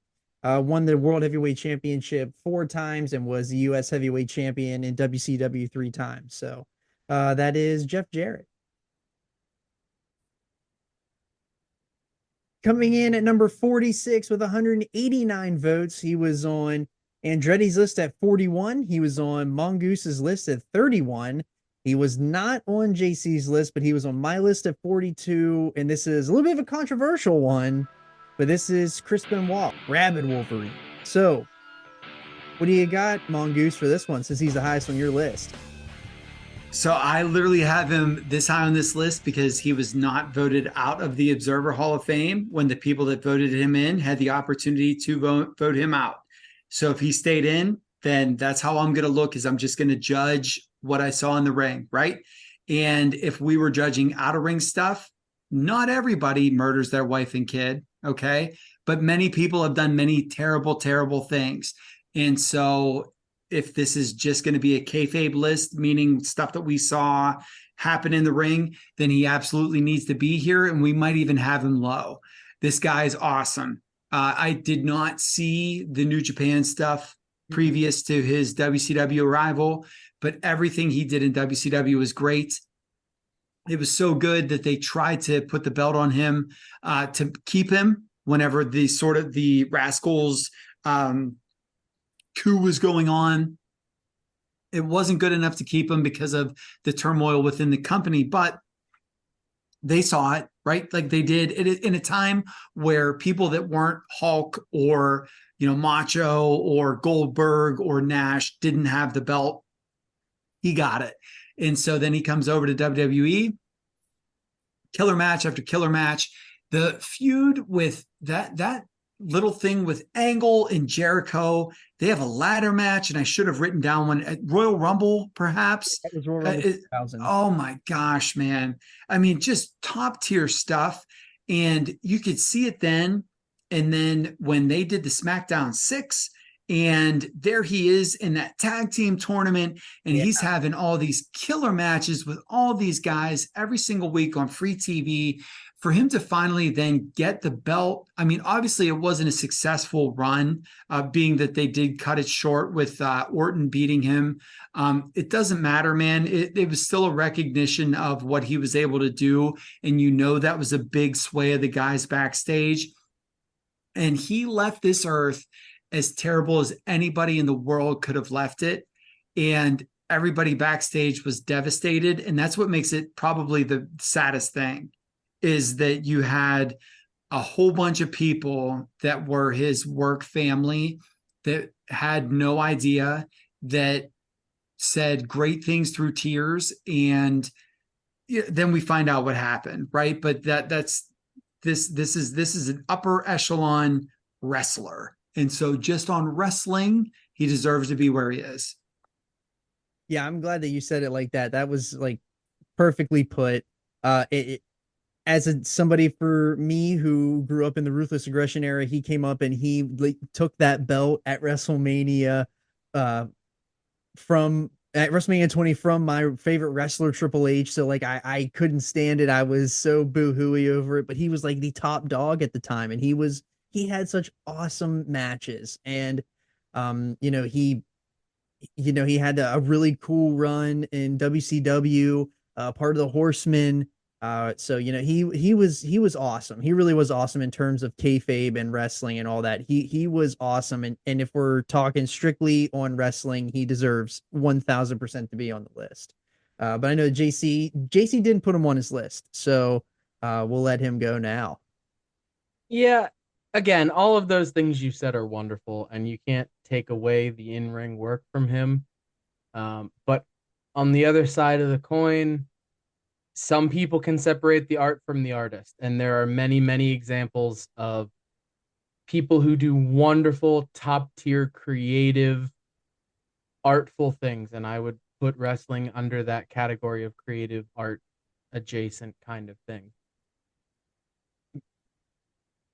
Speaker 1: won the World Heavyweight Championship 4 times, and was the U.S. Heavyweight Champion in WCW 3 times. So that is Jeff Jarrett. Coming in at number 46 with 189 votes, he was on Andretti's list at 41. He was on Mongoose's list at 31. He was not on JC's list, but he was on my list at 42. And this is a little bit of a controversial one, but this is Chris Benoit, Rabid Wolverine. So, what do you got, Mongoose, for this one, since he's the highest on your list?
Speaker 5: So I literally have him this high on this list because he was not voted out of the Observer Hall of Fame when the people that voted him in had the opportunity to vote him out. So if he stayed in, then that's how I'm going to look, is I'm just going to judge what I saw in the ring, right? And if we were judging out of ring stuff, not everybody murders their wife and kid, okay? But many people have done many terrible, terrible things. And so if this is just going to be a kayfabe list, meaning stuff that we saw happen in the ring, then he absolutely needs to be here, and we might even have him low. This guy is awesome. I did not see the New Japan stuff previous to his WCW arrival, but everything he did in WCW was great. It was so good that they tried to put the belt on him to keep him whenever the Rascals coup was going on. It wasn't good enough to keep him because of the turmoil within the company, but they saw it, right? Like they did in a time where people that weren't Hulk or, Macho or Goldberg or Nash didn't have the belt. He got it. And so then he comes over to WWE, killer match after killer match. The feud with that little thing with Angle and Jericho, they have a ladder match, and I should have written down one at Royal Rumble, perhaps.
Speaker 1: That was Royal Rumble 2000.
Speaker 5: Oh my gosh, man. I mean, just top tier stuff. And you could see it then. And then when they did the SmackDown 6 And there he is in that tag team tournament, and
Speaker 1: Yeah.
Speaker 5: he's having all these killer matches with all these guys every single week on free TV. For him to finally then get the belt, I mean, obviously it wasn't a successful run, being that they did cut it short with Orton beating him. It doesn't matter, man. It was still a recognition of what he was able to do, and that was a big sway of the guys backstage. And he left this earth as terrible as anybody in the world could have left it. And everybody backstage was devastated. And that's what makes it probably the saddest thing, is that you had a whole bunch of people that were his work family that had no idea, that said great things through tears. And then we find out what happened. Right. But this is an upper echelon wrestler. And so just on wrestling, he deserves to be where he is.
Speaker 1: Yeah, I'm glad that you said it like that. That was like perfectly put. Somebody for me who grew up in the Ruthless Aggression era, he came up and he like took that belt at WrestleMania, from at WrestleMania 20 from my favorite wrestler Triple H. So like I couldn't stand it. I was so boo-hooey over it, but he was like the top dog at the time, and he had such awesome matches. And he had a really cool run in WCW, part of the Horsemen. So he was awesome. He really was awesome in terms of kayfabe and wrestling and all that. He was awesome. And if we're talking strictly on wrestling, he deserves 1000% to be on the list. But I know JC didn't put him on his list, so we'll let him go now.
Speaker 6: Yeah, again, all of those things you said are wonderful, and you can't take away the in-ring work from him. But on the other side of the coin, some people can separate the art from the artist, and there are many, many examples of people who do wonderful, top-tier, creative, artful things, and I would put wrestling under that category of creative art adjacent kind of thing.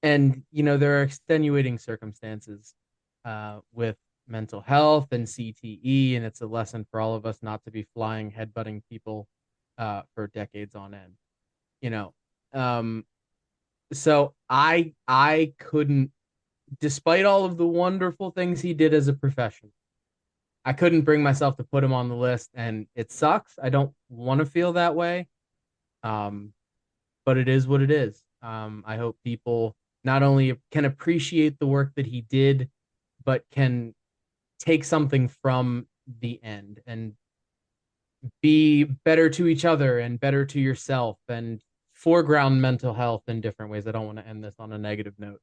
Speaker 6: And there are extenuating circumstances with mental health and CTE, and it's a lesson for all of us not to be flying, headbutting people for decades on end. So I couldn't, despite all of the wonderful things he did as a professional, I couldn't bring myself to put him on the list, and it sucks. I don't want to feel that way, but it is what it is. I hope people not only can appreciate the work that he did, but can take something from the end and be better to each other and better to yourself and foreground mental health in different ways. I don't want to end this on a negative note.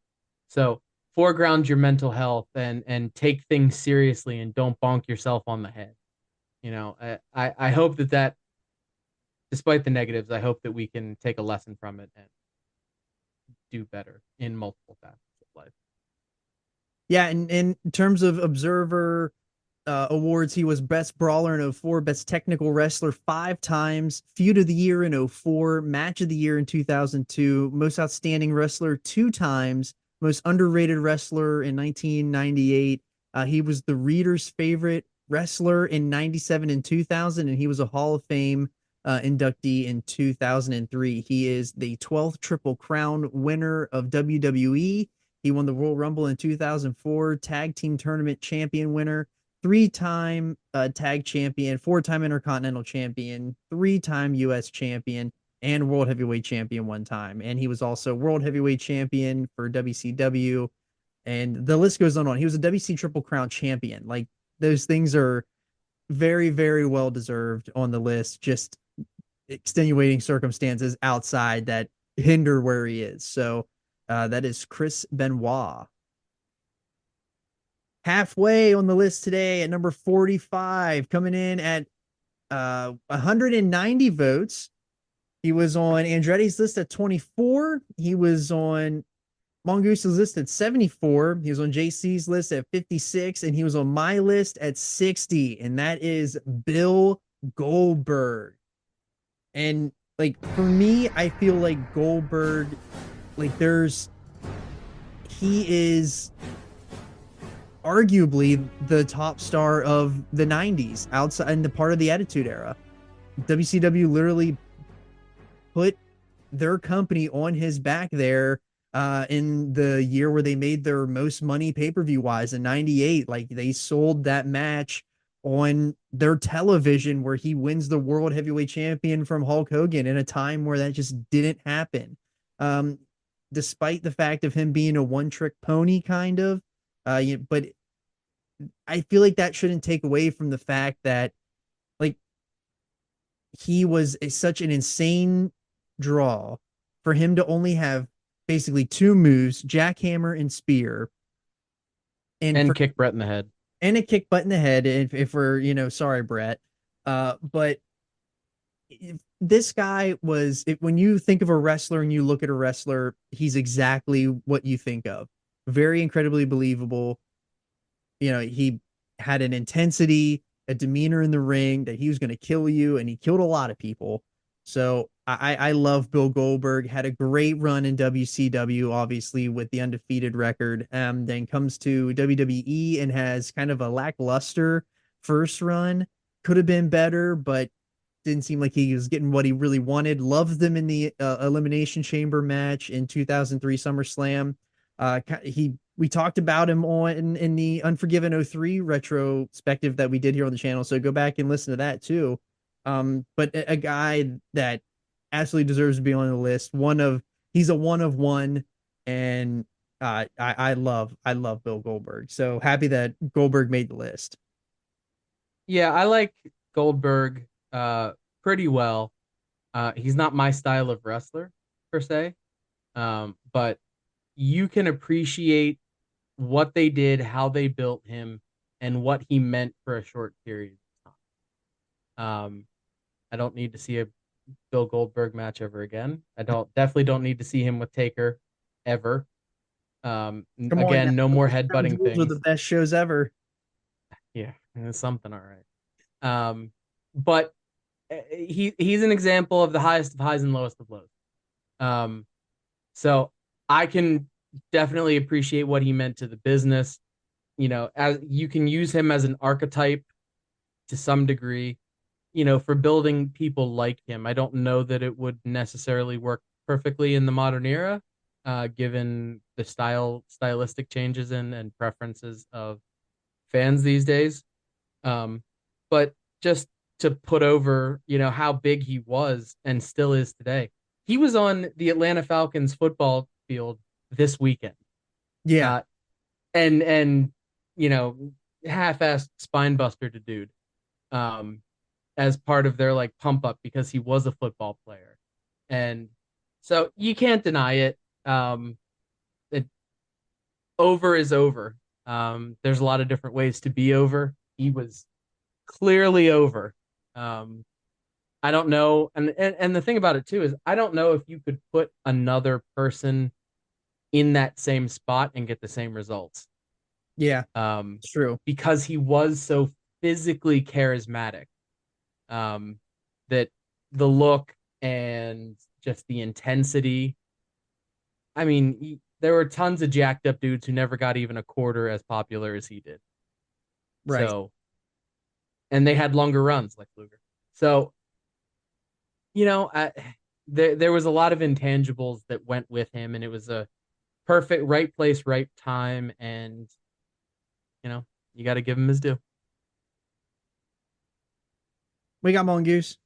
Speaker 6: So foreground your mental health and take things seriously and don't bonk yourself on the head. I hope that despite the negatives, I hope that we can take a lesson from it and do better in multiple facets of life.
Speaker 1: Yeah, and in terms of Observer awards, he was Best Brawler in 2004, Best Technical Wrestler 5 times, Feud of the Year in 2004, Match of the Year in 2002, Most Outstanding Wrestler 2 times, Most Underrated Wrestler in 1998. He was the Reader's Favorite Wrestler in 97 and 2000, and he was a Hall of Fame inductee in 2003. He is the 12th Triple Crown winner of WWE. He won the Royal Rumble in 2004, Tag Team Tournament Champion winner, 3-time tag champion, 4-time Intercontinental Champion, 3-time U.S. Champion, and World Heavyweight Champion 1 time. And he was also World Heavyweight Champion for WCW. And the list goes on. He was a WC Triple Crown Champion. Like, those things are very, very well deserved on the list. Just extenuating circumstances outside that hinder where he is. So that is Chris Benoit. Halfway on the list today at number 45, coming in at 190 votes. He was on Andretti's list at 24. He was on Mongooses list at 74. He was on JC's list at 56, and he was on my list at 60, and that is Bill Goldberg. And like, for me, I feel like Goldberg, like, he is arguably the top star of the 90s outside and the part of the Attitude Era. WCW literally put their company on his back there in the year where they made their most money pay-per-view wise in 98. Like they sold that match on their television where he wins the world heavyweight champion from Hulk Hogan in a time where that just didn't happen. Despite the fact of him being a one-trick pony kind of, but I feel like that shouldn't take away from the fact that like he was such an insane draw for him to only have basically two moves, jackhammer and spear,
Speaker 6: and kick Brett in the head.
Speaker 1: And a kick butt in the head if we're, sorry, Brett. But this guy was, when you think of a wrestler and you look at a wrestler, he's exactly what you think of. Very incredibly believable. He had an intensity, a demeanor in the ring that he was going to kill you, and he killed a lot of people. So I love Bill Goldberg. Had a great run in WCW, obviously with the undefeated record. Then comes to WWE and has kind of a lackluster first run. Could have been better, but didn't seem like he was getting what he really wanted. Loved them in the Elimination Chamber match in 2003 SummerSlam. We talked about him in the Unforgiven 03 retrospective that we did here on the channel. So go back and listen to that too. But a guy that absolutely deserves to be on the list. He's a one of one, and I love Bill Goldberg. So happy that Goldberg made the list.
Speaker 6: Yeah, I like Goldberg pretty well. He's not my style of wrestler per se, but you can appreciate what they did, how they built him, and what he meant for a short period of time. I don't need to see a Bill Goldberg match ever again. I definitely don't need to see him with Taker ever. Again, no more headbutting things.
Speaker 1: Those are the best shows ever.
Speaker 6: Yeah, it's something, all right. But he's an example of the highest of highs and lowest of lows. So I can definitely appreciate what he meant to the business. As you can use him as an archetype to some degree, for building people like him. I don't know that it would necessarily work perfectly in the modern era, given the stylistic changes and preferences of fans these days. But just to put over, how big he was and still is today. He was on the Atlanta Falcons football field this weekend.
Speaker 1: Yeah.
Speaker 6: And half-assed spine buster to dude. As part of their pump up because he was a football player. And so you can't deny it. Over is over. There's a lot of different ways to be over. He was clearly over. I don't know. And the thing about it too is I don't know if you could put another person in that same spot and get the same results.
Speaker 1: Yeah. It's true.
Speaker 6: Because he was so physically charismatic. That the look and just the intensity. I mean, there were tons of jacked up dudes who never got even a quarter as popular as he did.
Speaker 1: Right.
Speaker 6: So, and they had longer runs like Luger. So, there was a lot of intangibles that went with him, and it was a perfect right place, right time, and you got to give him his due.
Speaker 1: We got Mongoose.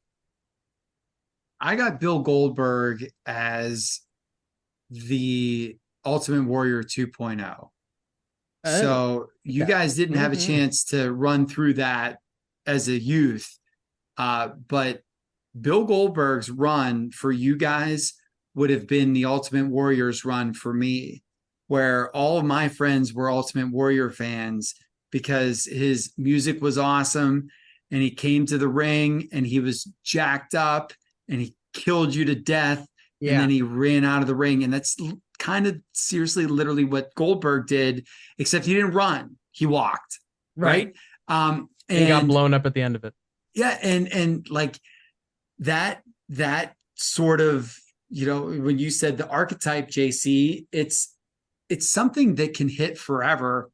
Speaker 5: I got Bill Goldberg as the Ultimate Warrior 2.0. So you guys didn't have a chance to run through that as a youth. But Bill Goldberg's run for you guys would have been the Ultimate Warrior's run for me, where all of my friends were Ultimate Warrior fans because his music was awesome. And he came to the ring and he was jacked up and he killed you to death. Yeah. And then he ran out of the ring. And that's kind of seriously, literally what Goldberg did, except he didn't run. He walked. Right.
Speaker 6: And he got blown up at the end of it.
Speaker 5: Yeah. And like that sort of, when you said the archetype, JC, it's something that can hit forever.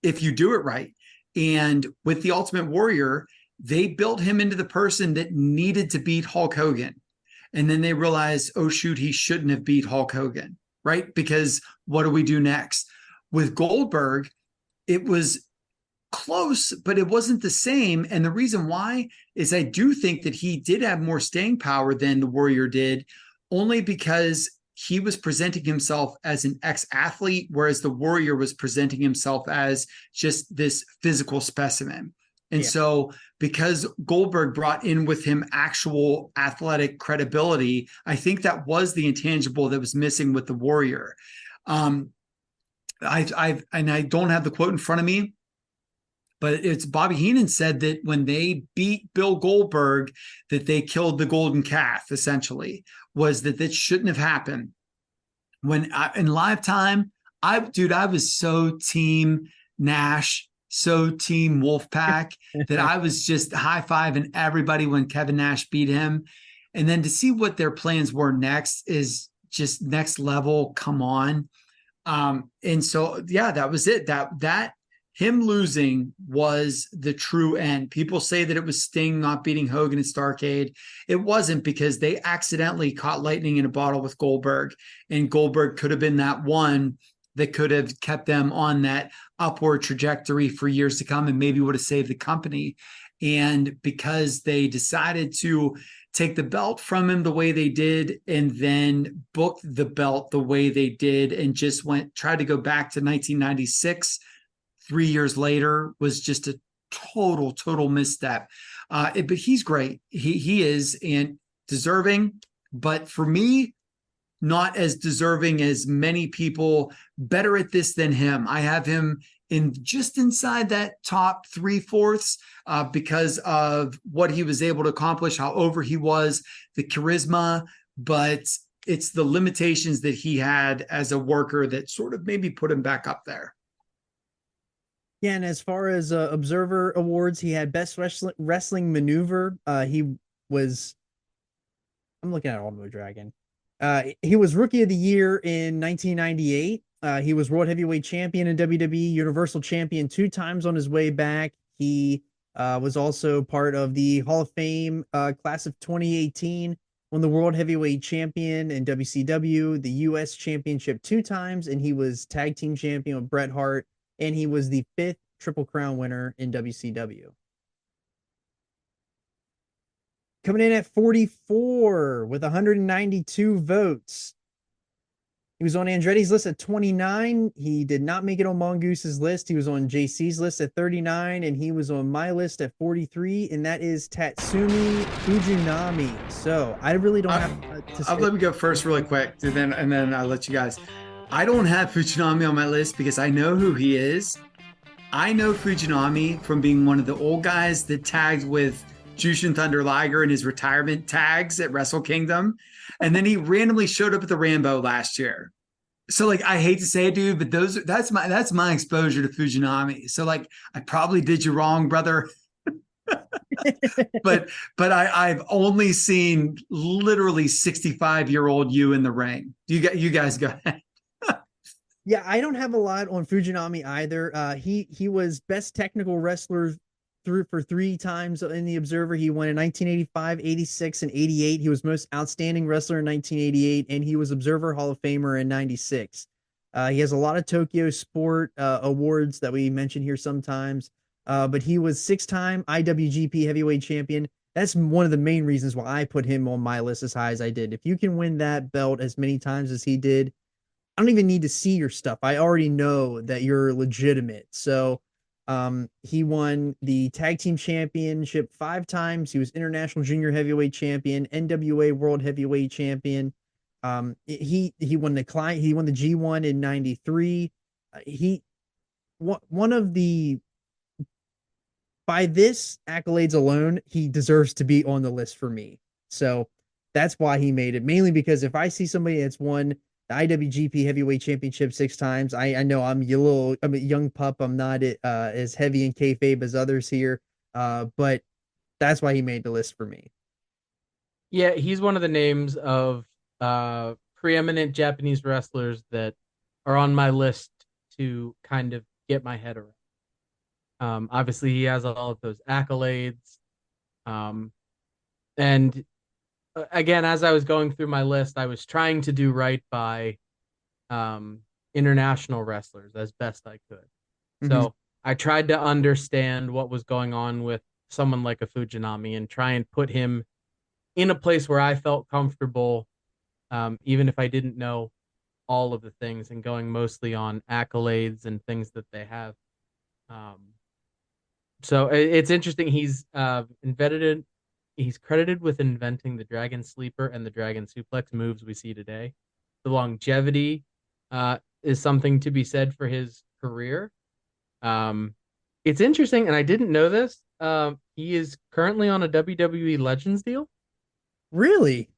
Speaker 5: if you do it right. And with the Ultimate Warrior, they built him into the person that needed to beat Hulk Hogan. And then they realized, oh, shoot, he shouldn't have beat Hulk Hogan, right? Because what do we do next? With Goldberg, it was close, but it wasn't the same. And the reason why is I do think that he did have more staying power than the Warrior did, only because he was presenting himself as an ex-athlete, whereas the Warrior was presenting himself as just this physical specimen. And so because Goldberg brought in with him actual athletic credibility, I think that was the intangible that was missing with the Warrior. I don't have the quote in front of me, but it's Bobby Heenan said that when they beat Bill Goldberg, that they killed the golden calf, essentially, was that shouldn't have happened. When in live time, I was so team Nash, so team Wolfpack that I was just high-fiving everybody when Kevin Nash beat him. And then to see what their plans were next is just next level. Come on. And so, yeah, that was it. That him losing was the true end. People say that it was Sting not beating Hogan at Starrcade. It wasn't, because they accidentally caught lightning in a bottle with Goldberg, and Goldberg could have been that one that could have kept them on that upward trajectory for years to come and maybe would have saved the company. And because they decided to take the belt from him the way they did and then book the belt the way they did and just tried to go back to 1996 3 years later, was just a total misstep. But he's great. He is, and deserving. But for me, not as deserving as many people, better at this than him. I have him in just inside that top 3/4 because of what he was able to accomplish, how over he was, the charisma, but it's the limitations that he had as a worker that sort of maybe put him back up there.
Speaker 1: Yeah, and as far as Observer Awards, he had Best Wrestling Maneuver. I'm looking at Ultimo Dragon. He was Rookie of the Year in 1998. He was World Heavyweight Champion in WWE, Universal Champion 2 times on his way back. He was also part of the Hall of Fame class of 2018, won the World Heavyweight Champion in WCW, the U.S. Championship 2 times, and he was Tag Team Champion with Bret Hart, and he was the 5th Triple Crown winner in WCW. Coming in at 44 with 192 votes. He was on Andretti's list at 29. He did not make it on Mongoose's list. He was on JC's list at 39, and he was on my list at 43, and that is Tatsumi Fujinami. So I really don't have to say.
Speaker 5: Let me go first really quick, and then I'll let you guys. I don't have Fujinami on my list because I know who he is. I know Fujinami from being one of the old guys that tagged with Jushin Thunder Liger in his retirement tags at Wrestle Kingdom. And then he randomly showed up at the Rambo last year. So like, I hate to say it, dude, but that's my exposure to Fujinami. So like, I probably did you wrong, brother. but I've only seen literally 65-year-old you in the ring. You guys go ahead.
Speaker 1: Yeah, I don't have a lot on Fujinami either. He was best technical wrestler for 3 times in the Observer. He won in 1985, 86, and 88. He was most outstanding wrestler in 1988, and he was Observer Hall of Famer in 96. He has a lot of Tokyo Sport awards that we mention here sometimes, but he was 6-time IWGP Heavyweight Champion. That's one of the main reasons why I put him on my list as high as I did. If you can win that belt as many times as he did, I don't even need to see your stuff. I already know that you're legitimate. So he won the Tag Team Championship 5 times. He was International Junior Heavyweight Champion, NWA World Heavyweight Champion. He won the G1 in 93. By this accolades alone, he deserves to be on the list for me. So that's why he made it. Mainly because if I see somebody that's won the IWGP Heavyweight Championship 6 times, I know I'm a young pup. I'm not as heavy in kayfabe as others here, but that's why he made the list for me.
Speaker 6: Yeah, he's one of the names of preeminent Japanese wrestlers that are on my list to kind of get my head around. Obviously, he has all of those accolades. Um, and again, as I was going through my list, I was trying to do right by international wrestlers as best I could.
Speaker 1: Mhm.
Speaker 6: So I tried to understand what was going on with someone like a Fujinami and try and put him in a place where I felt comfortable, even if I didn't know all of the things, and going mostly on accolades and things that they have. Um, so it's interesting. He's credited with inventing the Dragon Sleeper and the Dragon Suplex moves we see today. The longevity is something to be said for his career. It's interesting, and I didn't know this. He is currently on a WWE Legends deal.
Speaker 1: Really?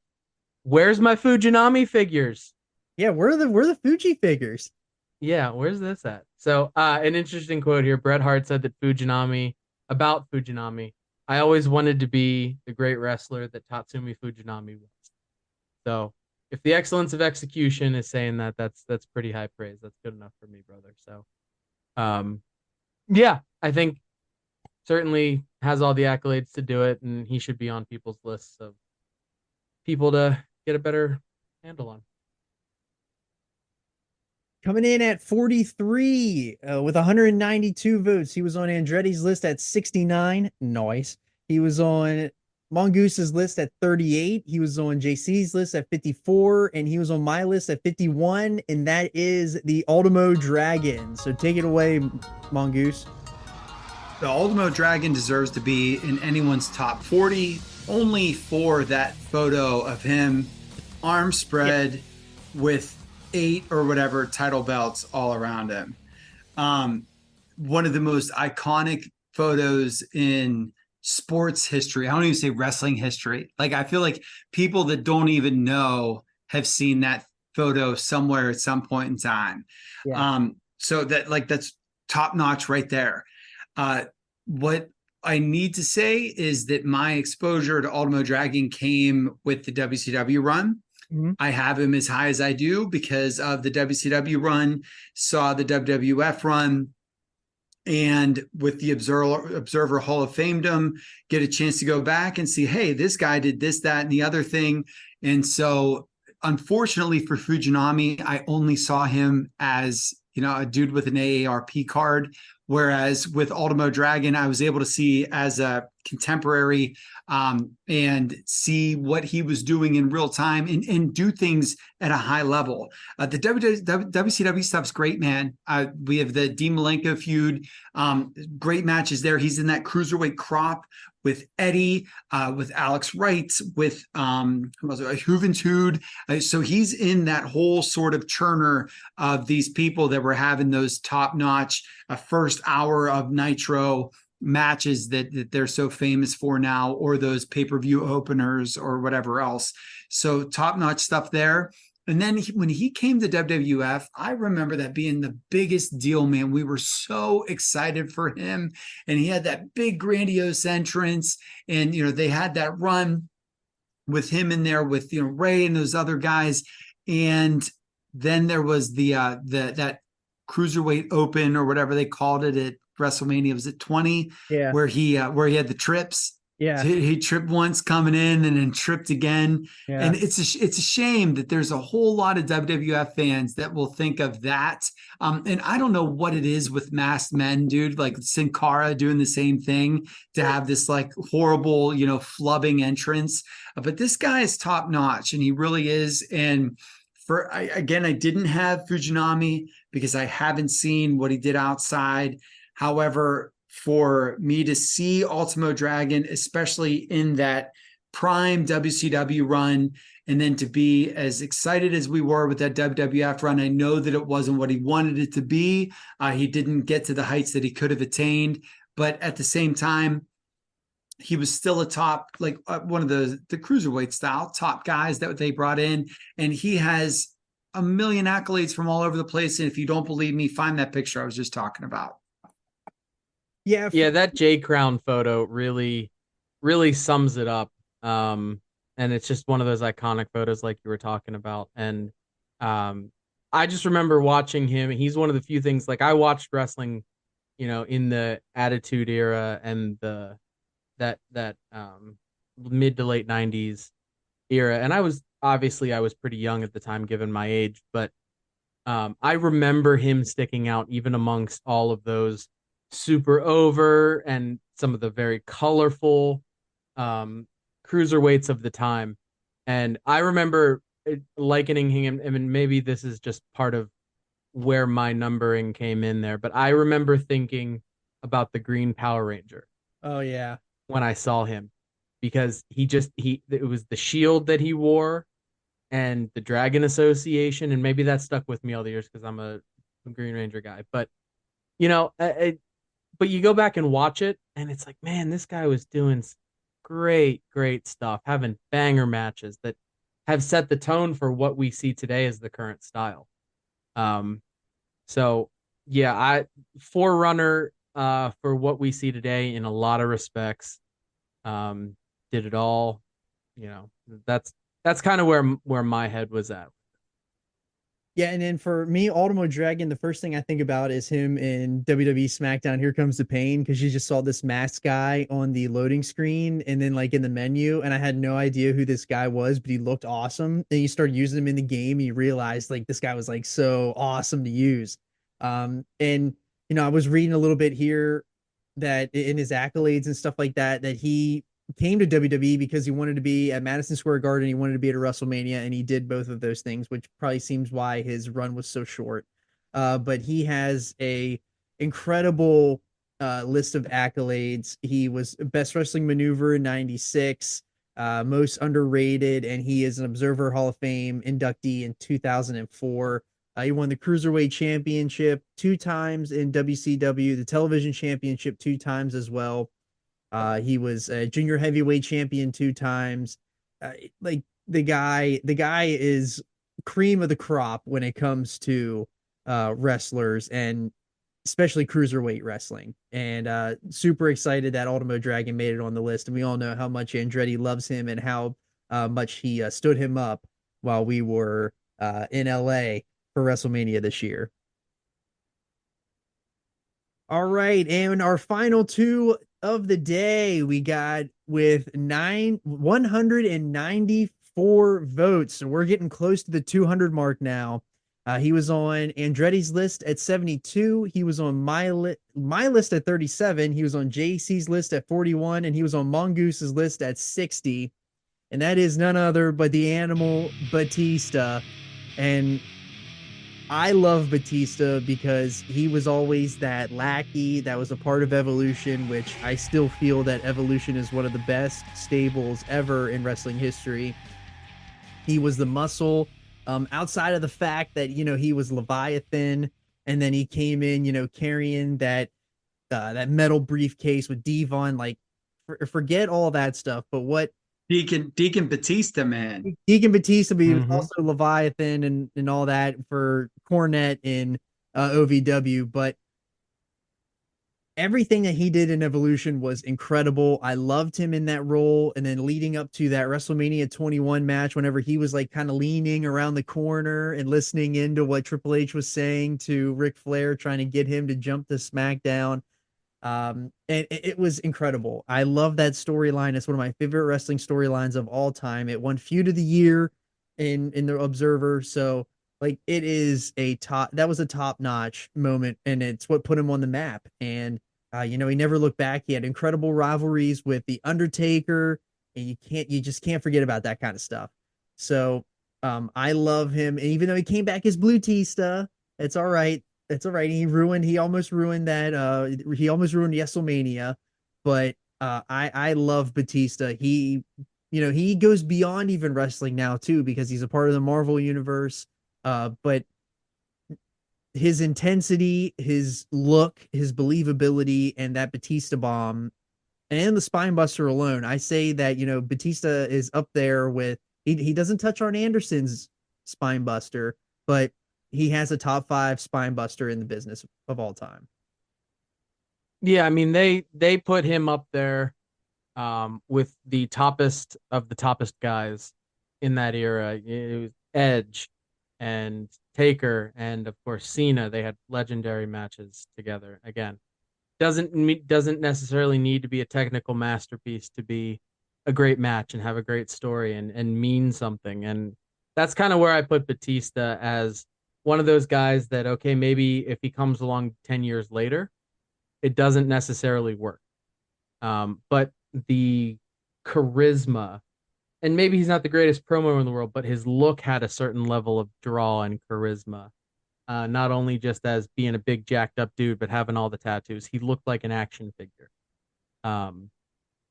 Speaker 6: Where's my Fujinami figures?
Speaker 1: Yeah, where are the Fuji figures?
Speaker 6: Yeah, where's this at? So, an interesting quote here. Bret Hart said that about Fujinami, I always wanted to be the great wrestler that Tatsumi Fujinami was. So, if the excellence of execution is saying that, that's pretty high praise. That's good enough for me, brother. So, yeah, I think certainly has all the accolades to do it, and he should be on people's lists of people to get a better handle on.
Speaker 1: Coming in at 43 with 192 votes. He was on Andretti's list at 69. Nice. He was on Mongoose's list at 38. He was on JC's list at 54. And he was on my list at 51. And that is the Ultimo Dragon. So take it away, Mongoose.
Speaker 5: The Ultimo Dragon deserves to be in anyone's top 40 only for that photo of him arm spread with 8 or whatever title belts all around him. One of the most iconic photos in sports history. I don't even say wrestling history. Like, I feel like people that don't even know have seen that photo somewhere at some point in time.
Speaker 1: Yeah.
Speaker 5: So that's top notch right there. What I need to say is that my exposure to Ultimo Dragon came with the WCW run.
Speaker 1: Mhm.
Speaker 5: I have him as high as I do because of the WCW run, saw the WWF run, and with the Observer Hall of Famedom, get a chance to go back and see, hey, this guy did this, that, and the other thing. And so, unfortunately for Fujinami, I only saw him as, a dude with an AARP card. Whereas with Ultimo Dragon, I was able to see as a contemporary and see what he was doing in real time and do things at a high level. The WCW stuff's great, man. We have the Dean Malenko feud, great matches there. He's in that cruiserweight crop with Eddie, with Alex Wright, with Juventud. So he's in that whole sort of churner of these people that were having those top-notch first hour of Nitro matches that they're so famous for now, or those pay-per-view openers or whatever else. So top-notch stuff there. And then when he came to WWF, I remember that being the biggest deal, man. We were so excited for him. And he had that big grandiose entrance. And, they had that run with him in there with, Ray and those other guys. And then there was that Cruiserweight Open or whatever they called it at WrestleMania. Was it 20?
Speaker 1: Yeah.
Speaker 5: Where he had the trips.
Speaker 1: Yeah.
Speaker 5: He tripped once coming in and then tripped again.
Speaker 1: Yeah.
Speaker 5: And it's a shame that there's a whole lot of WWF fans that will think of that. And I don't know what it is with masked men, dude, like Sin Cara doing the same thing to have this like horrible, flubbing entrance. But this guy is top notch, and he really is. And I didn't have Fujinami because I haven't seen what he did outside. However, for me to see Ultimo Dragon, especially in that prime WCW run, and then to be as excited as we were with that WWF run, I know that it wasn't what he wanted it to be. He didn't get to the heights that he could have attained, but at the same time, he was still a top, like one of the cruiserweight style top guys that they brought in, and he has a million accolades from all over the place. And if you don't believe me, find that picture I was just talking about.
Speaker 6: Yeah, that J Crown photo really, really sums it up. And it's just one of those iconic photos like you were talking about. And I just remember watching him. He's one of the few things, like, I watched wrestling, in the Attitude Era and that mid to late 90s era. And I was pretty young at the time given my age, but I remember him sticking out even amongst all of those super over and some of the very colorful cruiserweights of the time. And I remember likening him, and maybe this is just part of where my numbering came in there, but I remember thinking about the Green Power Ranger
Speaker 1: Oh yeah.
Speaker 6: when I saw him, because it was the shield that he wore and the Dragon Association, and maybe that stuck with me all the years because I'm a Green Ranger guy. But but you go back and watch it, and it's like, man, this guy was doing great stuff, having banger matches that have set the tone for what we see today as the current style. So yeah, Forerunner for what we see today in a lot of respects. Did it all, that's kind of where my head was at.
Speaker 1: Yeah, and then for me, Ultimo Dragon, the first thing I think about is him in WWE SmackDown. Here Comes the Pain, because you just saw this masked guy on the loading screen and then like in the menu, and I had no idea who this guy was, but he looked awesome. Then you start using him in the game, and you realize like this guy was like so awesome to use. And I was reading a little bit here that in his accolades and stuff like that, that he came to WWE because he wanted to be at Madison Square Garden. He wanted to be at a WrestleMania, and he did both of those things, which probably seems why his run was so short. But he has a incredible list of accolades. He was Best Wrestling Maneuver in '96, most underrated, and he is an Observer Hall of Fame inductee in 2004. He won the Cruiserweight Championship 2 times in WCW, the Television Championship 2 times as well. He was a junior heavyweight champion 2 times. Like the guy is cream of the crop when it comes to wrestlers, and especially cruiserweight wrestling. And super excited that Ultimo Dragon made it on the list. And we all know how much Andretti loves him and how much he stood him up while we were in LA for WrestleMania this year. All right, and our final 2 of the day, we got with 194 votes. So we're getting close to the 200 mark now. He was on Andretti's list at 72. He was on my list at 37. He was on JC's list at 41, and he was on Mongoose's list at 60. And that is none other but the animal Batista. And I love Batista because he was always that lackey that was a part of Evolution, which I still feel that Evolution is one of the best stables ever in wrestling history. He was the muscle, outside of the fact that, he was Leviathan, and then he came in, carrying that metal briefcase with Devon. Like, forget all that stuff. But what
Speaker 5: Deacon Batista, man.
Speaker 1: Deacon Batista, but he was also Leviathan and all that for Cornette in OVW. But everything that he did in Evolution was incredible. I loved him in that role. And then leading up to that WrestleMania 21 match, whenever he was like kind of leaning around the corner and listening into what Triple H was saying to Ric Flair, trying to get him to jump to SmackDown. And it was incredible. I love that storyline. It's one of my favorite wrestling storylines of all time. It won Feud of the Year in the Observer. So like that was a top-notch moment, and it's what put him on the map. And he never looked back. He had incredible rivalries with The Undertaker, and you just can't forget about that kind of stuff. So I love him. And even though he came back as Blue Tista, it's all right. It's all right. He almost ruined that. He almost ruined WrestleMania, but I love Batista. He goes beyond even wrestling now too, because he's a part of the Marvel universe. But his intensity, his look, his believability, and that Batista bomb and the spine buster alone, I say that, Batista is up there with, he doesn't touch Arn Anderson's spine buster, but he has a top 5 spine buster in the business of all time.
Speaker 6: Yeah, I mean, they put him up there with the toppest of the toppest guys in that era. It was Edge and Taker, and of course Cena. They had legendary matches together. Again, doesn't necessarily need to be a technical masterpiece to be a great match and have a great story and mean something. And that's kind of where I put Batista, as one of those guys that, okay, maybe if he comes along 10 years later, it doesn't necessarily work. But the charisma, and maybe he's not the greatest promo in the world, but his look had a certain level of draw and charisma. Not only just as being a big jacked up dude, but having all the tattoos. He looked like an action figure.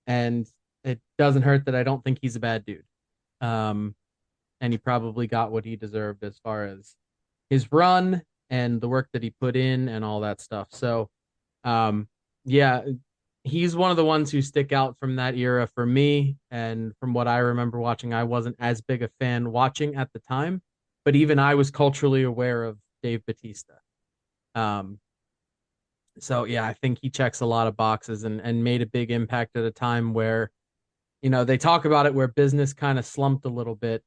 Speaker 6: And it doesn't hurt that I don't think he's a bad dude. And he probably got what he deserved as far as his run and the work that he put in and all that stuff. So, yeah, he's one of the ones who stick out from that era for me. And from what I remember watching, I wasn't as big a fan watching at the time, but even I was culturally aware of Dave Batista. So yeah, I think he checks a lot of boxes and made a big impact at a time where, they talk about it, where business kind of slumped a little bit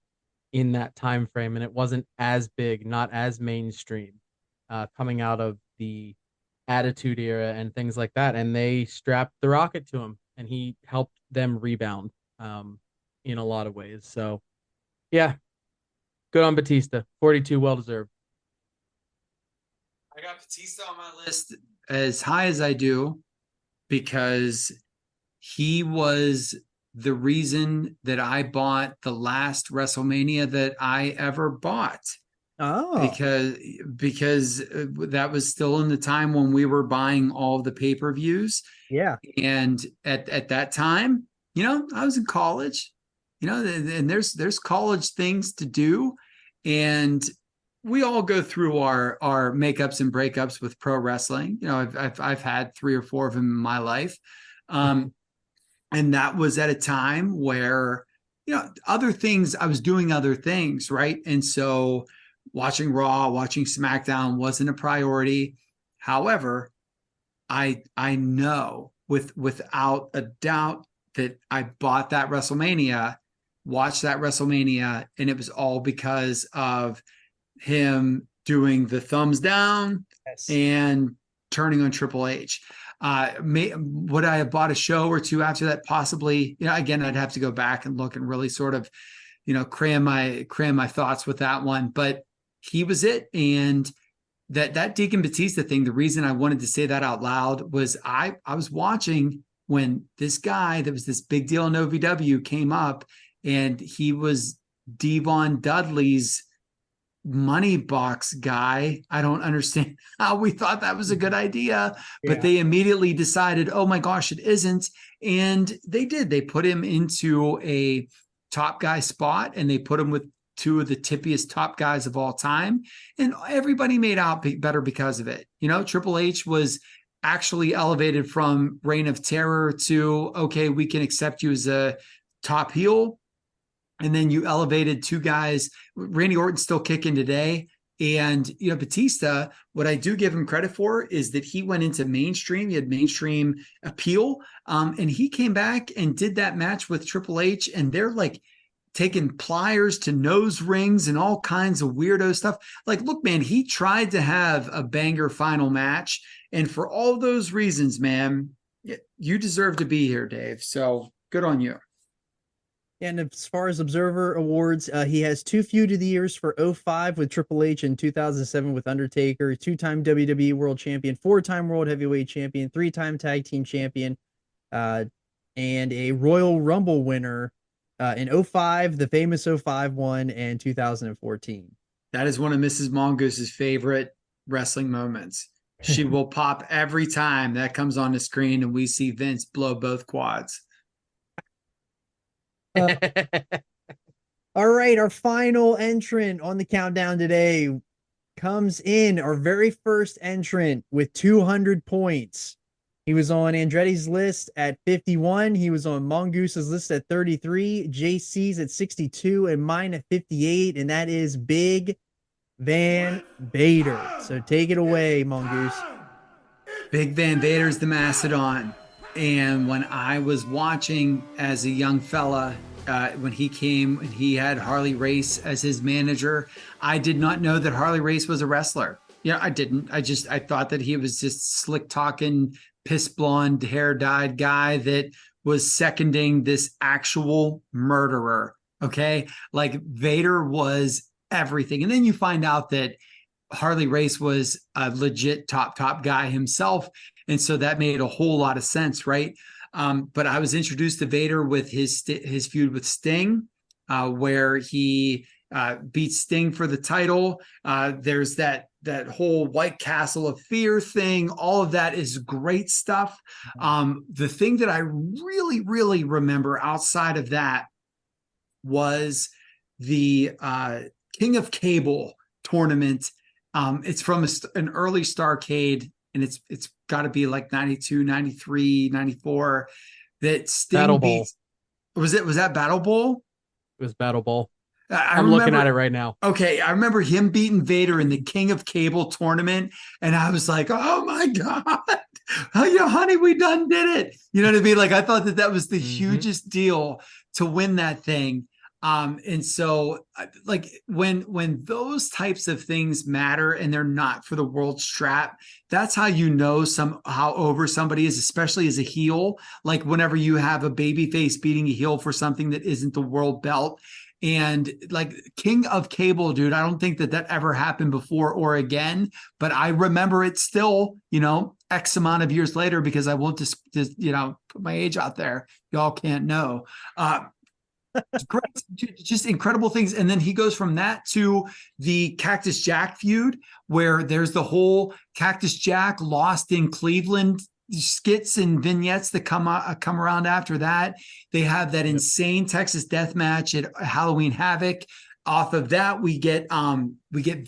Speaker 6: in that time frame, and it wasn't as big, not as mainstream, coming out of the Attitude Era and things like that. And they strapped the rocket to him, and he helped them rebound in a lot of ways. So yeah, good on Batista. 42, well deserved.
Speaker 5: I got Batista on my list as high as I do because he was the reason that I bought the last WrestleMania that I ever bought.
Speaker 1: Oh,
Speaker 5: because that was still in the time when we were buying all the pay-per-views.
Speaker 1: yeah.
Speaker 5: And at that time, I was in college, and there's college things to do. And we all go through our makeups and breakups with pro wrestling. I've had 3 or 4 of them in my life. And that was at a time where, other things, I was doing other things. Right. And so watching Raw, watching SmackDown wasn't a priority. However, I know without a doubt that I bought that WrestleMania, watched that WrestleMania, and it was all because of him doing the thumbs down and turning on Triple H. Would I have bought a show or two after that? Possibly. Again, I'd have to go back and look and really sort of, cram my thoughts with that one. But he was it. And that Deacon Batista thing, the reason I wanted to say that out loud was I was watching when this guy that was this big deal in OVW came up, and he was Devon Dudley's money box guy. I don't understand how we thought that was a good idea, but they immediately decided, oh my gosh, it isn't. And they did. They put him into a top guy spot, and they put him with 2 of the tippiest top guys of all time. And everybody made out better because of it. Triple H was actually elevated from Reign of Terror to, okay, we can accept you as a top heel. And then you elevated 2 guys. Randy Orton's still kicking today. And, Batista, what I do give him credit for is that he went into mainstream. He had mainstream appeal. And he came back and did that match with Triple H. And they're like taking pliers to nose rings and all kinds of weirdo stuff. Like, look, man, he tried to have a banger final match. And for all those reasons, man, you deserve to be here, Dave. So good on you.
Speaker 1: And as far as Observer Awards, he has 2 Feud of the Years for 2005 with Triple H and 2007 with Undertaker, 2-time WWE World Champion, 4-time World Heavyweight Champion, 3-time Tag Team Champion, and a Royal Rumble winner in 2005, the famous 2005 one, and 2014.
Speaker 5: That is one of Mrs. Mongoose's favorite wrestling moments. She will pop every time that comes on the screen and we see Vince blow both quads.
Speaker 1: All right, our final entrant on the countdown today comes in, our very first entrant, with 200 points. He was on Andretti's list at 51. He was on Mongoose's list at 33, JC's at 62, and mine at 58. And that is Big Van Vader. So take it away, Mongoose.
Speaker 5: Big Van Vader's the Mastodon. And when I was watching as a young fella, when he came and he had Harley Race as his manager, I did not know that Harley Race was a wrestler. Yeah, I didn't. I thought that he was just slick talking piss blonde hair dyed guy that was seconding this actual murderer. Okay. Like Vader was everything. And then you find out that Harley Race was a legit top guy himself. And so that made a whole lot of sense. Right. But I was introduced to Vader with his feud with Sting, where he beats Sting for the title. There's that whole White Castle of Fear thing. All of that is great stuff. The thing that I really, really remember outside of that was the King of Cable tournament. It's from an early Starrcade, and it's got to be like 92, 93, 94. That Sting
Speaker 6: Battle Bowl.
Speaker 5: beats. Was that Battle Bowl?
Speaker 6: It was Battle Bowl.
Speaker 5: I'm
Speaker 6: looking at it right now.
Speaker 5: Okay, I remember him beating Vader in the King of Cable tournament, and I was like, "Oh my god, oh, yeah, honey, we done did it!" You know what I mean? Like I thought that was the hugest deal to win that thing. And so, like when those types of things matter and they're not for the world strap, that's how you know how over somebody is, especially as a heel. Like whenever you have a baby face beating a heel for something that isn't the world belt. And like King of Cable, dude, I don't think that ever happened before or again, but I remember it still, X amount of years later, because I won't just put my age out there. Y'all can't know. Great, just incredible things. And then he goes from that to the Cactus Jack feud, where there's the whole Cactus Jack lost in Cleveland skits and vignettes that come around after that. They have that insane Texas death match at Halloween Havoc. Off of that, we get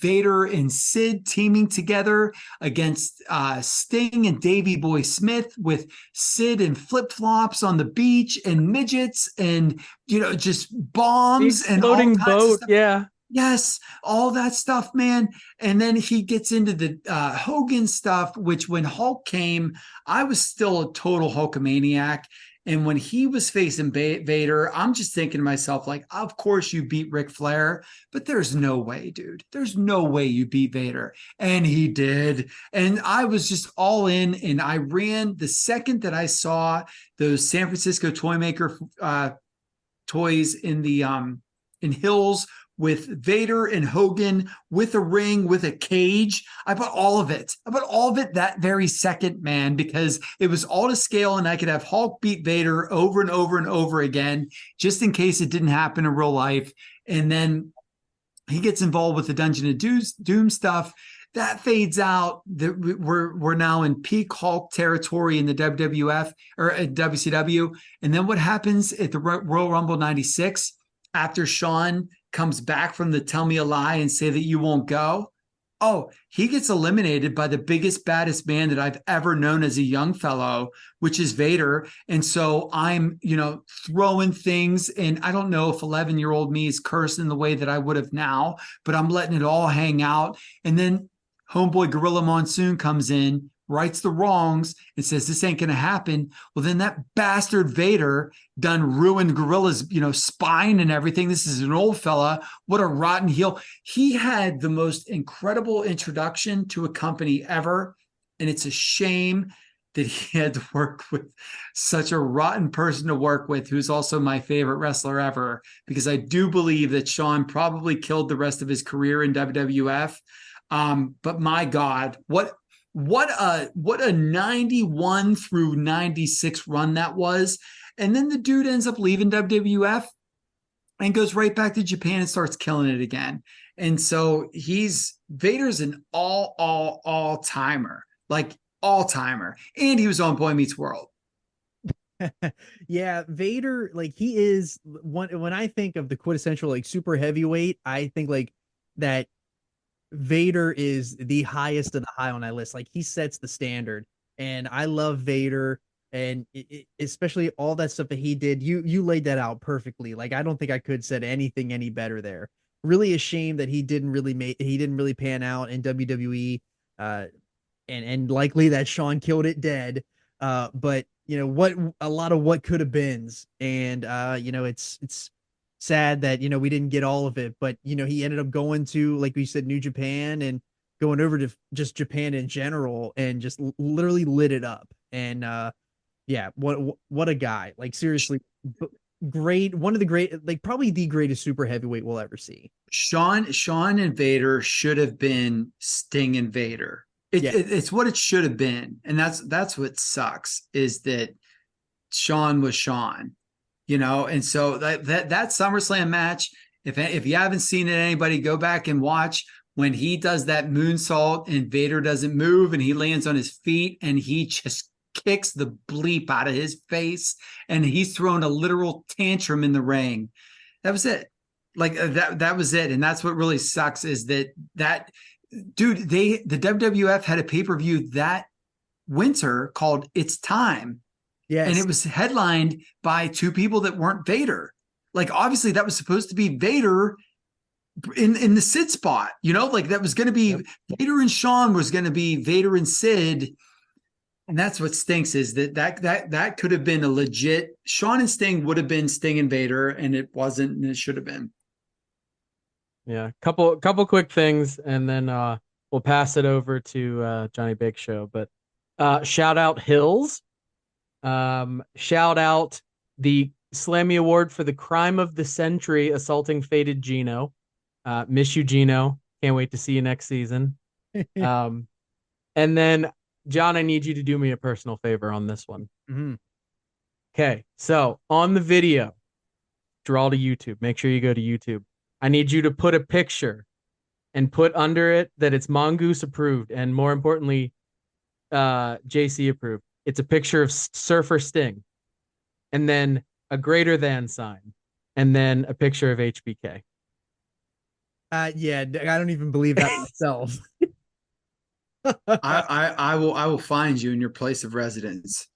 Speaker 5: Vader and Sid teaming together against Sting and Davey Boy Smith, with Sid in flip-flops on the beach and midgets and just bombs and
Speaker 6: exploding boat. Yeah.
Speaker 5: Yes, all that stuff, man. And then he gets into the Hogan stuff, which when Hulk came, I was still a total Hulkamaniac. And when he was facing Vader, I'm just thinking to myself, like, of course you beat Ric Flair, but there's no way, dude. There's no way you beat Vader. And he did. And I was just all in. And I ran the second that I saw those San Francisco toy maker toys in the in Hills with Vader and Hogan, with a ring, with a cage. I bought all of it. I bought all of it that very second, man, because it was all to scale and I could have Hulk beat Vader over and over and over again, just in case it didn't happen in real life. And then he gets involved with the Dungeon of Doom stuff. That fades out. We're now in peak Hulk territory in the WWF or at WCW. And then what happens at the Royal Rumble 96 after Shawn comes back from the tell me a lie and say that you won't go? Oh, he gets eliminated by the biggest, baddest man that I've ever known as a young fellow, which is Vader. And so I'm, throwing things, and I don't know if 11-year-old me is cursing the way that I would have now, but I'm letting it all hang out. And then homeboy Gorilla Monsoon comes in, rights the wrongs, and says this ain't gonna happen. Well, then that bastard Vader done ruined Gorilla's spine and everything. This is an old fella. What a rotten heel. He had the most incredible introduction to a company ever, and it's a shame that he had to work with such a rotten person to work with, who's also my favorite wrestler ever, because I do believe that Shawn probably killed the rest of his career in WWF. But my God, what a 91 through 96 run that was. And then the dude ends up leaving WWF and goes right back to Japan and starts killing it again. And so Vader's an all timer, like all timer. And he was on Boy Meets World.
Speaker 1: Yeah, Vader, like he is one. When I think of the quintessential like super heavyweight, I think like that Vader is the highest of the high on that list. Like he sets the standard, and I love Vader, and especially all that stuff that he did. You laid that out perfectly. Like I don't think I could said anything any better there. Really a shame that he didn't really pan out in WWE, and likely that Shawn killed it dead. But a lot of what could have beens, and it's sad that we didn't get all of it, but he ended up going to, like we said, New Japan, and going over to just Japan in general and just literally lit it up. And yeah, what a guy! Like seriously, great. One of the great, like probably the greatest super heavyweight we'll ever see.
Speaker 5: Sean and Vader should have been Sting and Vader.
Speaker 1: Yeah.
Speaker 5: It's what it should have been, and that's what sucks is that Sean was Sean, you know. And so that SummerSlam match, if you haven't seen it, anybody go back and watch when he does that moonsault and Vader doesn't move and he lands on his feet and he just kicks the bleep out of his face and he's throwing a literal tantrum in the ring. That was it. Like that was it. And that's what really sucks is that dude, the WWF had a pay-per-view that winter called It's Time.
Speaker 1: Yes.
Speaker 5: And it was headlined by two people that weren't Vader. Like obviously that was supposed to be Vader in the Sid spot, you know, like that was going to be Vader and Sean was going to be Vader and Sid. And that's what stinks is that could have been a legit Sean and Sting would have been Sting and Vader, and it wasn't, and it should have been.
Speaker 6: Yeah, couple quick things, and then we'll pass it over to Johnny Bake Show. But shout out Hills, shout out the Slammy Award for the crime of the century, assaulting faded Gino. Miss you, Gino. Can't wait to see you next season. And then John, I need you to do me a personal favor on this one.
Speaker 1: Mm-hmm.
Speaker 6: Okay, so on the video, draw to YouTube. Make sure you go to YouTube. I need you to put a picture and put under it that it's Mongoose approved, and more importantly, JC approved. It's a picture of Surfer Sting, and then a greater than sign, and then a picture of HBK.
Speaker 1: Yeah, I don't even believe that myself.
Speaker 5: I will find you in your place of residence.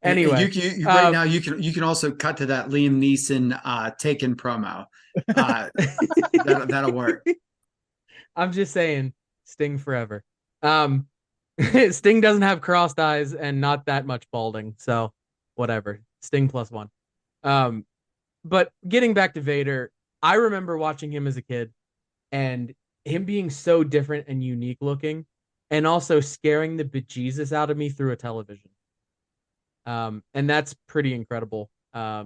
Speaker 6: Anyway,
Speaker 5: right now you can also cut to that Liam Neeson Taken promo. That'll work.
Speaker 6: I'm just saying, Sting forever. Sting doesn't have crossed eyes and not that much balding, so whatever. Sting +1. But getting back to Vader, I remember watching him as a kid and him being so different and unique looking, and also scaring the bejesus out of me through a television. And that's pretty incredible. I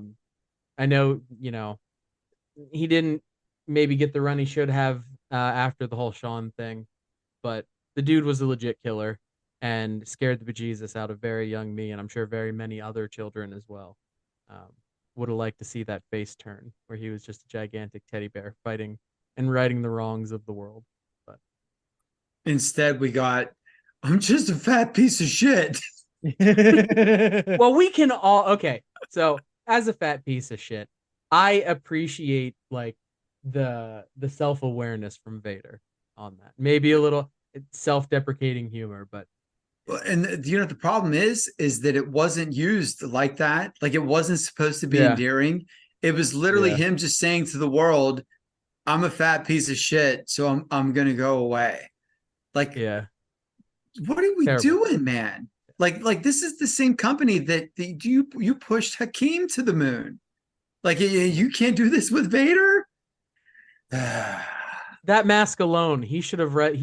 Speaker 6: know, you know, he didn't maybe get the run he should have after the whole Sean thing, but the dude was a legit killer and scared the bejesus out of very young me, and I'm sure very many other children as well. Would have liked to see that face turn where he was just a gigantic teddy bear fighting and righting the wrongs of the world. But
Speaker 5: instead we got, I'm just a fat piece of shit.
Speaker 6: Well, we can all, okay. So as a fat piece of shit, I appreciate like the self-awareness from Vader on that. Maybe a little self-deprecating humor, but
Speaker 5: and you know the problem is that it wasn't used like that. Like it wasn't supposed to be endearing. It was literally him just saying to the world, I'm a fat piece of shit, so I'm gonna go away. Like, what are we doing, man? Like this is the same company that you pushed Hakeem to the moon. Like you can't do this with Vader.
Speaker 6: That mask alone, he should have main